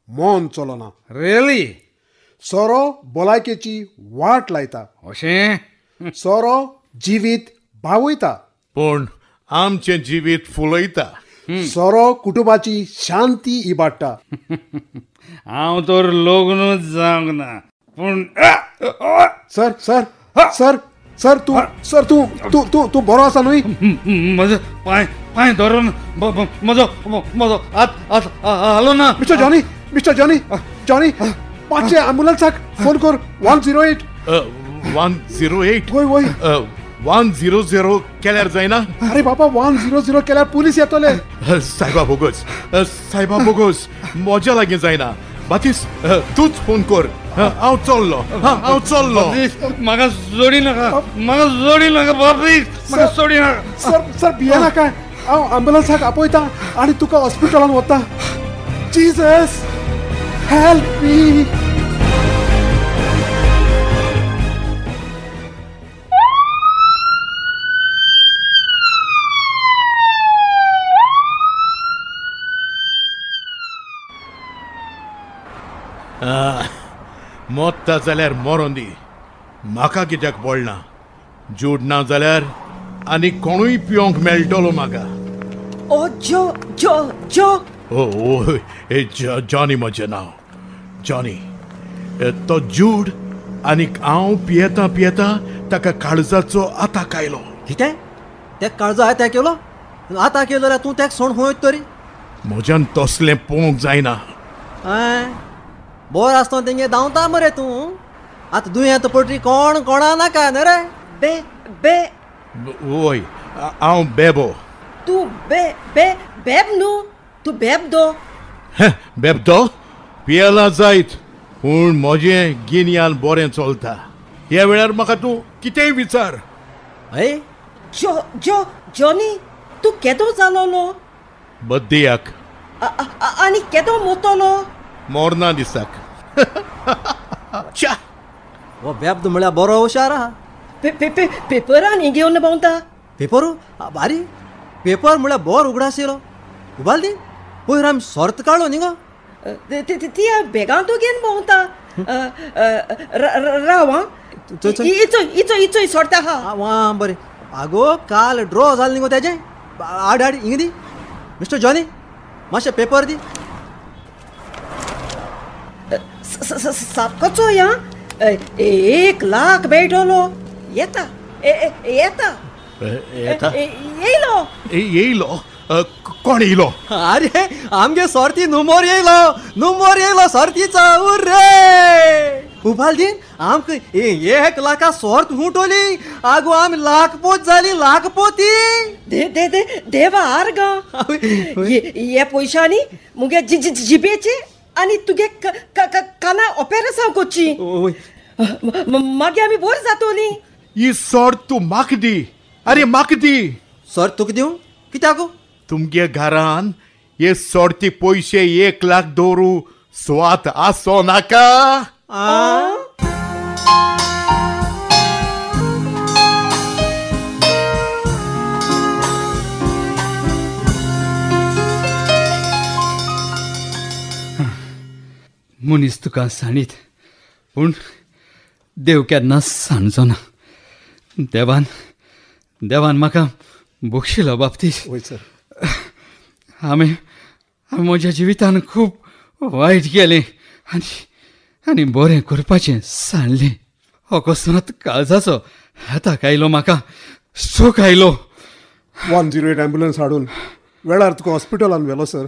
G: मन चलना
C: रियली
G: सोरो भलायकेची वाट लायता
C: अशें
G: सोरो जिवीत भावयता
E: पूण आमचें जिवीत फुलयता
G: सोरो कुटुंबाची शांती इबाडटा
C: हांव तर लग्नूच जावंक ना पूण
G: सर सर सर सर तूं सर तूं तूं तूं तूं बरो आसा न्हय
C: म्हजो पांय धरून म्हजो हात हालो ना
G: मिस्टर जॉनी जॉनी मातशें ॲम्ब्युलन्साक फोन कर 108
E: 108
G: वय वय
E: 100 केल्यार जायना
G: अरे बाबा 100 केल्यार पुलीस येतले
E: सायबा बोगोस मजा लागीं जायना बातीस तूच फोन कर हांव चल्लो
C: म्हाका जोडी नाका बापी म्हाका सोडी नाका
G: सर भिये नाका हांव ॲम्ब्युलन्साक आपयता आनी तुका हॉस्पिटलान वता जीजस हेल्प मी
E: मोत्ता जाल्यार मरोन दी म्हाका कित्याक पडना जूड ना जाल्यार आनी कोणूय पिवंक मेळटलो म्हाका
H: ओ जो जो जो
E: ओ जॉनी म्हजें नांव जॉनी तो जूड आनीक हांव पियेता ताका काळजाचो आताक आयलो
A: कितें ते काळजो आतां केलो आतां केलो जाल्यार तूं ताका सोण खंय तरी
E: म्हज्यान तसलें पळोवंक जायना
A: बोर आसतना तेंगे धांवता मरे तूं आतां दुयेंत पडटी कोणा नाका न्ही रे
H: बे बे
E: वय हांव बेबो
H: तूं बे बे बेब न्हू तूं बेबदो
E: बेबदो पियेला जायत पूण म्हजें गिन्यान बरें चलता ह्या वेळार म्हाका तूं कितेंय विचार
A: हय
H: जो जो जॉनी तूं केदो जालोलो
E: बद्दियाक
H: आनी केदो मोतलो
E: मोरना दिसाक च्या
A: हो बेबदो म्हळ्यार बरो हुशार आहा
H: पेपरांनी घेवन भोंवता
A: पेपर बारी पेपर म्हळ्यार बोर उगडा आशिल्लो उबाल दी पयर आमी सोर्त काडलो न्ही गो
H: ती बेगां तूं घेवन भोंवता राव आं इचोय सोडता हा
A: वा बरें आगो काल ड्रॉ जालें न्ही गो तेजें हाड हिंग दी मिस्टर जॉनी मातशें पेपर दी
H: सापकोचो या 1 लाख मेळटलो. येता येता
E: येता
H: येयलो.
E: येयलो कोण येयलो?
A: अरे आमगे सर्ती नुमोर येयलो सर्तीचा. उर्रे उबालदीन आमक 1 लाखा सर्त हुटोली. आगो आमी लाखपोत जाली लाखपोती.
H: देवा आर्ग हे पयशांनी मुगे जिबेचे आनी तुगे काना ऑपेरेशन कोची. मागीर आमी बोर जातोली.
E: ही सोड तूं म्हाका दी. अरे म्हाका दी.
A: सर्त तुका दिवं कित्याक?
E: तुमगे घरान हे सोडती पयशे 1 लाख दवरू स्वात आसो नाका.
C: मनीस तुका सांडीत पूण देव केन्ना सांडचो ना. देवान म्हाका बक्षिलो बाबतीस. हांवें म्हज्या जिवितान खूब वायट केलें आनी बरें करपाचें सांडलें. अकस्मात काळजाचो हाताक आयलो म्हाका स्ट्रोक आयलो.
G: 108 ॲम्ब्युलन्स हाडून वेळार तुका हॉस्पिटलान व्हेलो सर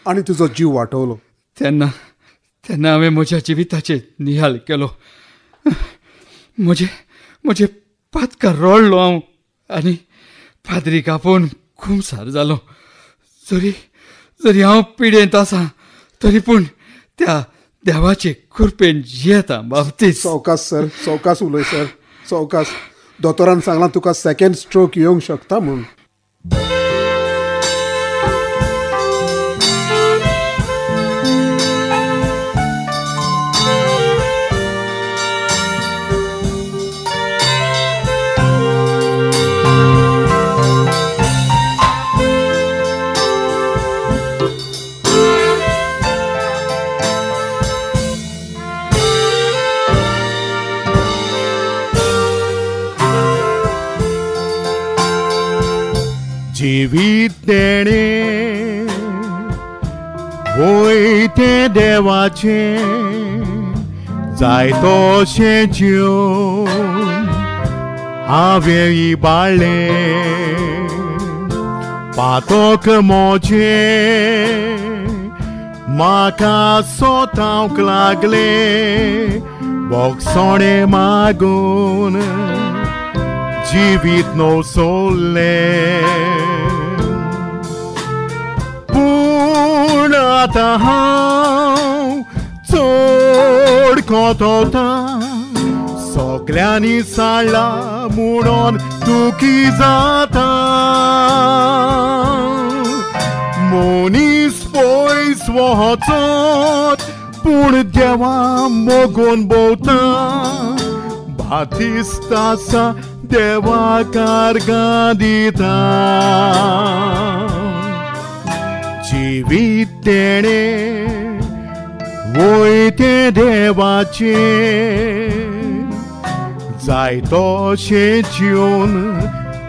G: आनी तुजो जीव वाटवलो.
C: तेन्ना हांवें म्हज्या जिविताचेर नियाळ केलो. म्हजे पातकार रडलो हांव आनी फादरीक आपोवन खुमसार जालो. जरी हांव पिडेंत आसां तरी पूण त्या देवाचे कृपेन जियेता बाबतीस.
G: सावकास सर, सावकास उलय सर, सावकास. दोतोरान सांगलां तुका सेकंड स्ट्रोक येवंक शकता म्हूण.
E: जिवीत देणे वयते देवाचे जाय तशें जिवन हांवें इबाळ्ळे. पातोक मोजे म्हाका सोतावंक लागले बोगसोणे मागून जिवीत नो सोडलें. पूण आतां हांव चड कोतोता सगल्यांनी साडला म्हणून दुखी जाता. मनीस पयस वचत पूण देवा मोगोन भोंवता. बातिस्त आसा देवा कारगां दिता. जिवीत तेणे वयते देवाचे जाय तशें जिवन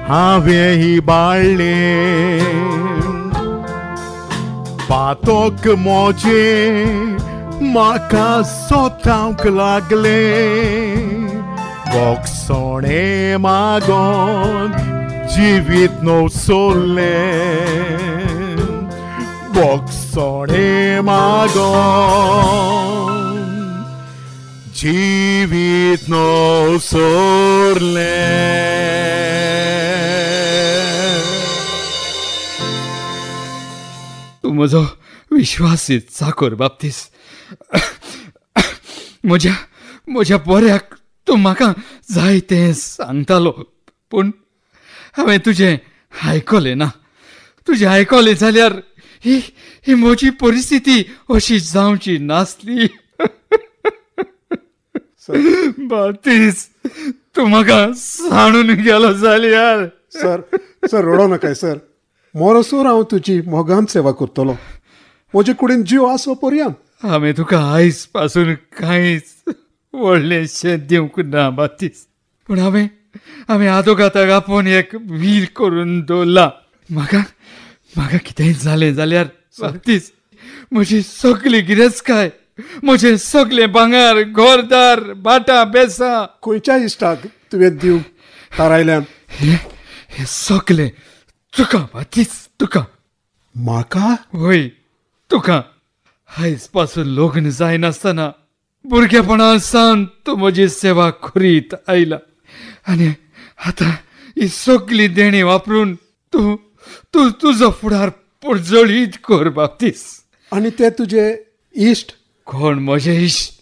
E: हांवें इबाळ्ळे. पातोक मोजे म्हाका सोतावंक लागले बोगसोणे मागोन जिवीत नो सोडलें. बोगसोणे मागोन जिवीत नो सोडलें.
C: तूं म्हजो विश्वासीत चाकर बाबतीस. म्हज्या बऱ्याक तूं म्हाका जाय तें सांगतालो पूण हांवें तुजें आयकलें ना. तुजें आयकलें जाल्यार ही म्हजी परिस्थिती अशी जावची नासली. बाबतीस तूं म्हाका सांडून गेलो जाल्यार.
G: Sir रडो नाकाय sir. मोरोसोर हांव तुजी मोगान सेवा करतलो. म्हजे कुडीन जीव आसो पर्यंत
C: हांवें तुका आयज पासून कांयच व्हडलेंशें दिवंक ना बाबतीस. पूण हांवें आदोगाताक आपोवन एक वीर करून दवरला. म्हाका कितेंय जालें जाल्यार बाबतीस म्हजी सगळी गिरेस्तकाय म्हजें सगळें भांगर घरदार बाटा बेसा
G: खंयच्या इश्टाक तुवें दिवंक थारायल्यान?
C: हें सगळें तुका बातीच, तुका.
G: म्हाका?
C: होय, तुका. आयज पासून लग्न जायनासतना भुरगेपणा सावन तूं म्हजी सेवा करीत आयला आनी आतां ही सगळी देणी वापरून तूं तूं तुजो फुडार पडजळीत कर बाबतीस.
G: आनी ते तुजे इश्ट?
C: कोण म्हजे इश्ट?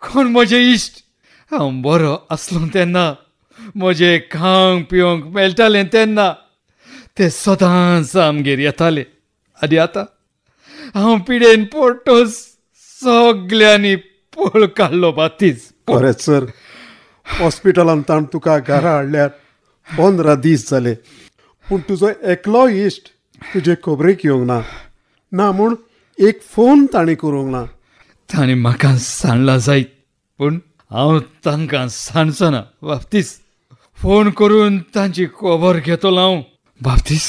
C: कोण म्हजे इश्ट? हांव बरो आसलो तेन्ना, म्हजें खावंक पिवंक मेळटालें तेन्ना ते सदांच आमगेर येताले. आनी आतां हांव पिडेन पडटोच सगल्यांनी पळ काडलो बातीच.
G: खरेंच सर, हॉस्पिटलांत तुका घरा हाडल्यार 15 दीस जाले, पूण तुजो एकलो इश्ट तुजे खबरेक येवंक ना. ना म्हूण एक फोन ताणें करूंक ना.
C: तांणी म्हाका सांडला जायत, पूण हांव तांकां सांडचो ना बाबतीस. फोन करून तांची खबर घेतलो हांव. बाबतीस,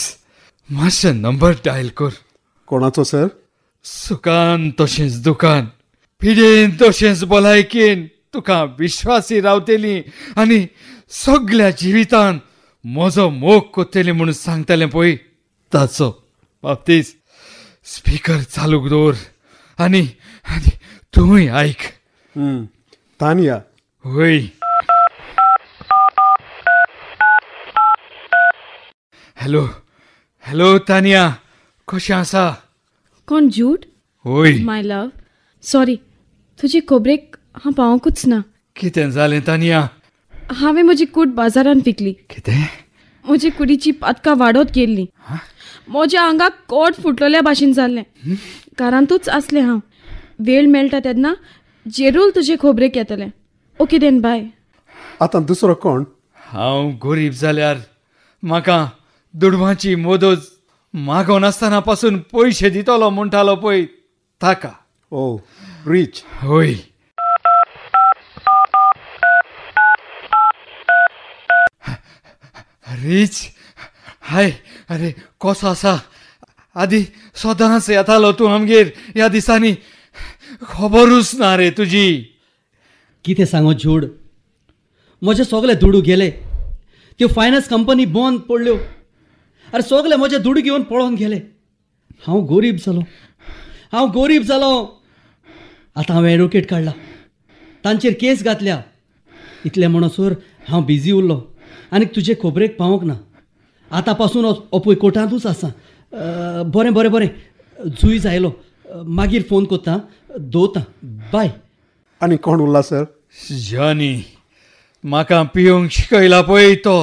C: मातशें नंबर डायल कर.
G: कोणाचो सर?
C: सुखान तशेंच दुखान, पिडेन तशेंच भलायकेन तुका विश्वासी रावतली आनी सगळ्या जिवितान म्हजो मोग कोत्तली म्हणून सांगतालें पळय, ताचो. बाबतीस, स्पीकर चालूक दवर आनी आनी तूंय आयक.
G: तानिया?
C: होय. हॅलो हॅलो तानिया, कशें आसा?
F: कोण जूड?
C: होय.
F: माय लव, सॉरी, तुजी खबरेक हांव पावोंकूच ना.
C: कितें जालें तानिया?
F: हांवें म्हजी कूड बाजारांत विकली.
C: कितें?
F: म्हजी कुडीची पातकां वाडत गेल्लीं. म्हज्या आंगाक कोट फुटलेल्या भाशेन जाल्लें. घरांतूच आसलें हांव. वेळ मेळटा तेन्ना जेरूल तुजे खबरेक येतलें. Okay then, bye.
G: आतां दुसरो कोण?
C: हांव गरीब जाल्यार म्हाका दुडवांची मदत मागोन आसतना पासून पयशे दितलो म्हणटालो पळय, ताका.
G: ओ, रिच?
C: होय. रिच? हाय, अरे कसो आसा? आदी सदांच येतालो तूं आमगेर ह्या दिसांनी. खबरूच ना रे तुजी.
B: कितें सांगो जूड, म्हजे सगळे दुडू गेले. त्यो फायनान्स कंपनी बंद पडल्यो. अरे सगळे म्हजे दुडू घेवन पळोवन गेले. हांव गरीब जालो. आतां हांवें एडवोकेट काडला, तांचेर केस घातल्या. इतलें म्हणसर हांव बिजी उरलो आनी तुजे खबरेक पावोंक ना. आतां पासून अपूय कोर्टांतूच आसा. बरें बरें बरें, जुयज आयलो. मागीर फोन कोत्ता. दवरतां, बाय.
G: आनी कोण उरला सर?
C: जॉनी. म्हाका पिवंक शिकयला पळय तो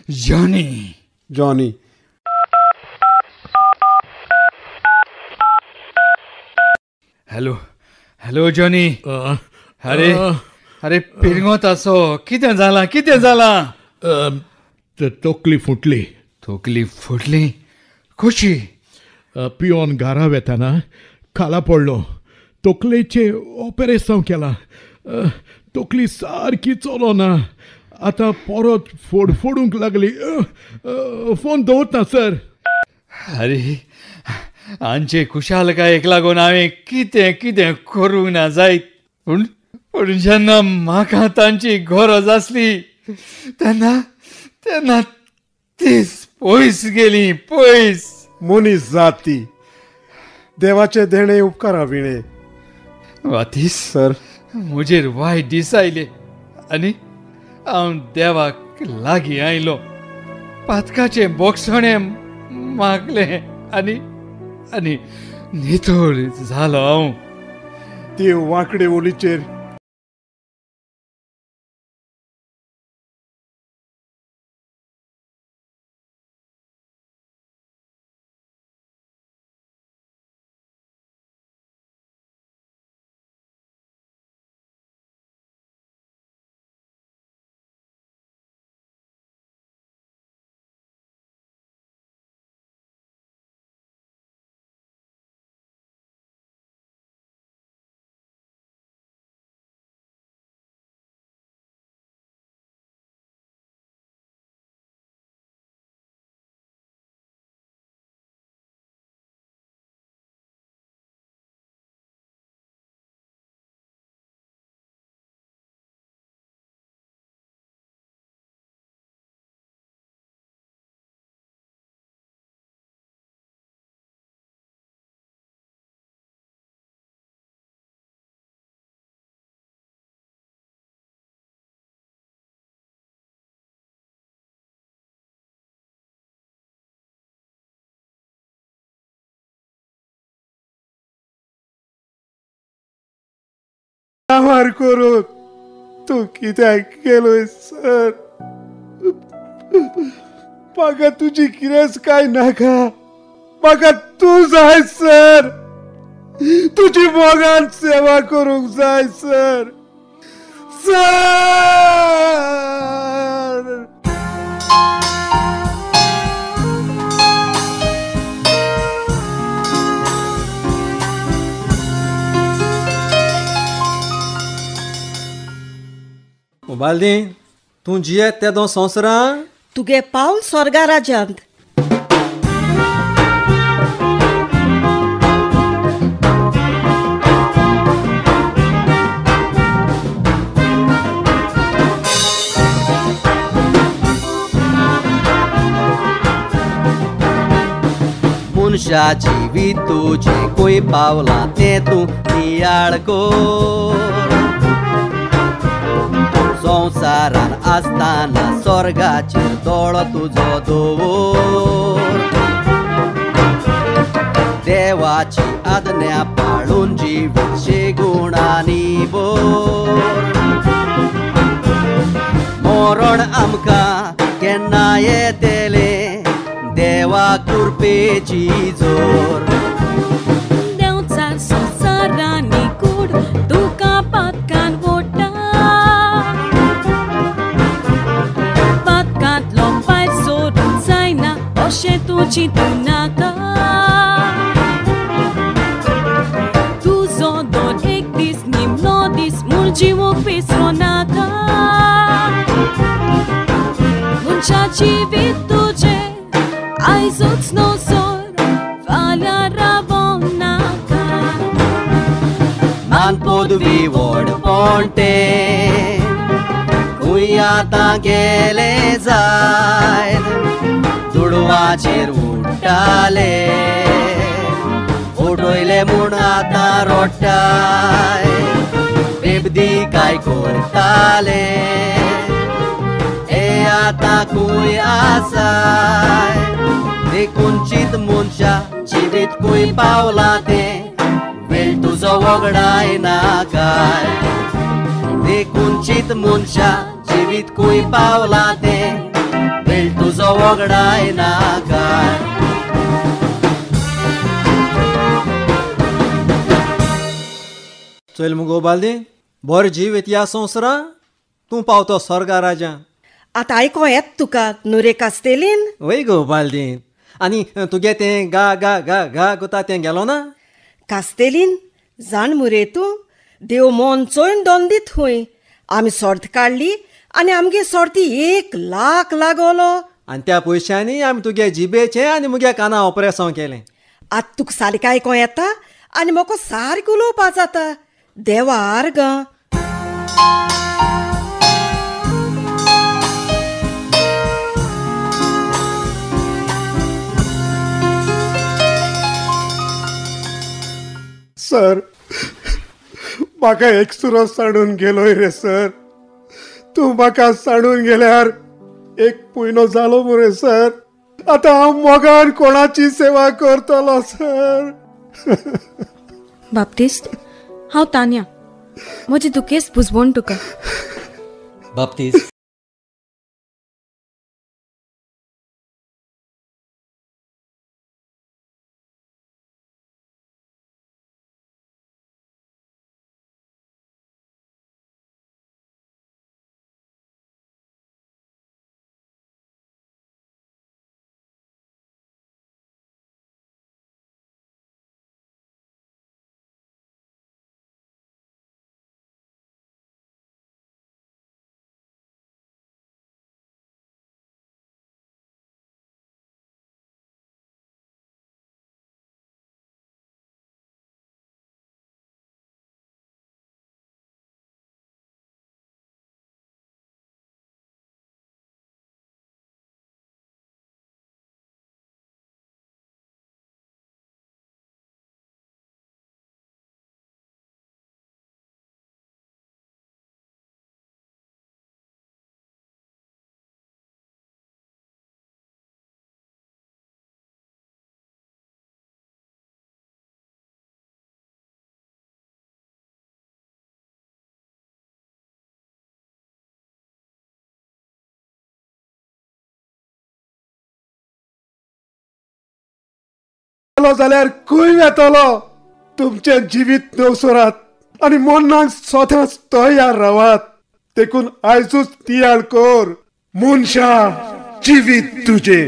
C: Johnny.
G: Johnny?
C: Hello hello Johnny. अरे अरे पिरगोत आसो. कितें जालां?
E: तकली फुटली.
C: तकली फुटली? कशी?
E: पिवन घरा वेताना खाला पडलो. तकलेचें ऑपरेशन केलां. तकली सारकी चलोना. आतां परत फोडूंक लागली. फोन दवरता सर.
C: अरे आमचे कुशालकायेक लागून हांवें कितें कितें करूंक ना जायत. पूण जेन्ना म्हाका तांची गरज आसली तेन्ना तीच पयस गेली, पयस.
G: मनीस जाती, देवाचे देणे उपकारा विणे.
C: वातीस
G: सर,
C: म्हजेर वायट दीस आयले आनी हांव देवाक लागीं आयलो. पातकाचें बोगसणें मागलें आनी नितळ जालो हांव.
G: ती वांकडे ओलीचेर आमार करून तूं कित्याक गेलोय सर? म्हाका तुजी गिरेस्त नाका, म्हाका तूं जाय सर. तुजी मोगान सेवा करूंक जाय सर. सर
A: बालदी तूं जियेत त्या 2 संवसारां
H: तुगे पावल स्वर्गा राज्यांत.
B: मनशा जिवीत तुजें खंय पावलां तें तूं नियाळ कर. संवसारान आसतना स्वर्गाचेर दोळो तुजो दवर. देवाची आज्ञा पाळून जिवीत शेगुणांनी भर. मरण आमकां केन्ना येतलें, देवा कृपेची जोर.
D: देंवचार संवसारांनी कूड तुका पातकान ओडटा. पातकांतलो पायप सोडूंक जायना अशें तूं चिंतूं नाका. तुजो दोन एक दीस निमलो दीस म्हूण जिवूंक विसरो नाका. मनशा जिवीत तुजें आयजूच न्हू सोर, फाल्यां रावोंक नाका.
B: मान पदवी व्हडपण तें खंय आतां गेलें जायत. दुडवाचेर उडटाले, ओडयले म्हूण आतां रोडटाय. बेबदी काय करताले, हे आतां खंय आसाय. देखून चिंत मनशा जिवीत खंय पावलां तें, वेळ तुजो वगडाय ना काय. देखून चिंत मनशा जिवीत खंय पावलां तें, वेळ तुजो वगडाय ना काय.
A: चल मुगो बालदी बरें जिवीत ह्या संवसारां तूं पावतो स्वर्गा राज्यांत.
H: आतां आयको येत तुका नुरे कास्तेलीन.
A: वय गो बालदीन. आनी तुगे तें गा गा गा गा कोता तें गेलो ना?
H: कास्तेलीन जाण मुरे तूं, देव मोन चोयन दोन दीत खूंय. आमी सोर्त काडली आनी आमगे सोर्ती 1,00,000 लागोलो.
A: आनी त्या पयशांनी आमी तुगे जिबेचें आनी मुगे काना ऑपरेशन केलें.
H: आतां तुका सारकें आयको येता आनी म्हाका सारकें उलोवपा जाता. देवा आर्गा.
G: सर म्हाका एक सुरो सांडून गेलोय रे सर. तूं म्हाका सांडून गेल्यार 1 म्हयनो जालो मरे सर. आतां हांव मोगान कोणाची सेवा करतलो सर.
F: बाप्तिस्त हांव तान्या, म्हजी दुखेस्त बुजवण तुका.
B: बाप्तिस्त
G: मेलो जाल्यार खंय येतलो तुमचे जिवीत नवसरात आनी मनाक स्वताच तयार रावात देखून आयजूच तियाळ कोर मनशा जिवीत तुजे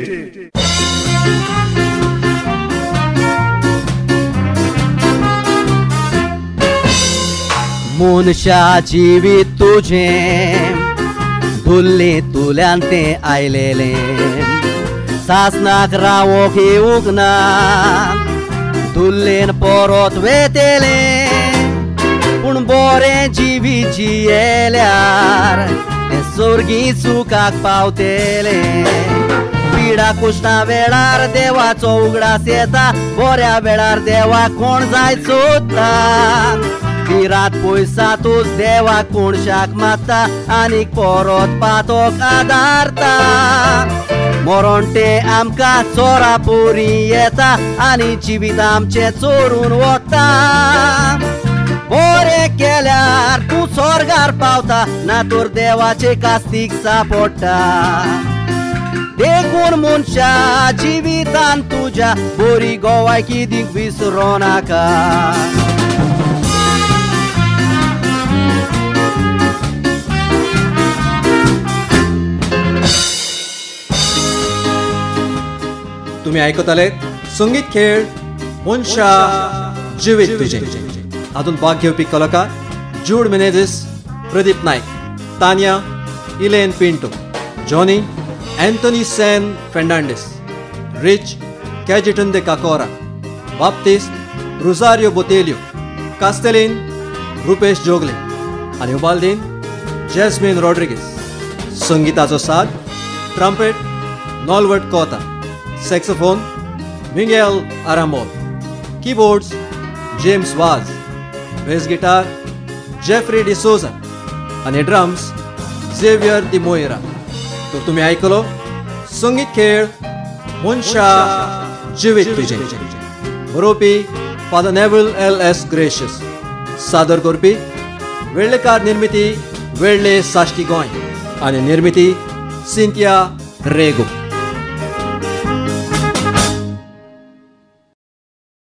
B: मनशा जिवीत तुझें धुल्ले तुल्यान तें आयलेलें सासनाक रावोक येवूंक ना धुल्लेन परत वेतेलें पूण बरें जिवीत जियेल्यार तें सोर्गी सुखाक पावतेलें पिडा कुश्टा वेळार देवाचो उगडास येता बऱ्या वेळार देवाक कोण जाय सोदता विराट पयसातूच देवाक कोणशाक मागता आनीक परत पातोक आदारता मरण ते आमकां चोरा पोरी येता आनी जिवीत आमचें चोरून वता बरें केल्यार तूं स्वर्गार पावता ना तर देवाचे कास्तीक सापडटा देखून मनशा जिवितान तुज्या बरी गोवायकी दीक विसरो नाका
A: तुम्ही ऐकताले संगीत खेळ मनशा जिवीत तुझे हातून भाग घेवपी कलाकार जूड मेनेझीस प्रदीप नायक तानिया इलेन पिंटो जॉनी एंथनी सॅन फेर्नांडीस रिच कॅजिटन दे काकोरा बाप्तिस्ट रोझारियो बोतेलियो कास्तेलीन रुपेश जोगले आनी उबाल्दीन जॅस्मिन रॉड्रिगीस संगीताचो साथ ट्रम्पेट नॉल्वर्ट कोता saxophone Miguel Arambol keyboards James वाज बेस गिटार जेफ्री डिसोजा आनी ड्रम्स झेवियर दी मोइरा तर तुम्ही ऐकलो संगीत खेळ मनशा जिवीत तुझे बरोवपी फादर नेव्हिल एल.एस. ग्रेशियस सादर करपी वेळ्ळेकार निर्मिती वेळ्ळे साश्टी गोंय आनी निर्मिती सिंथिया रेगो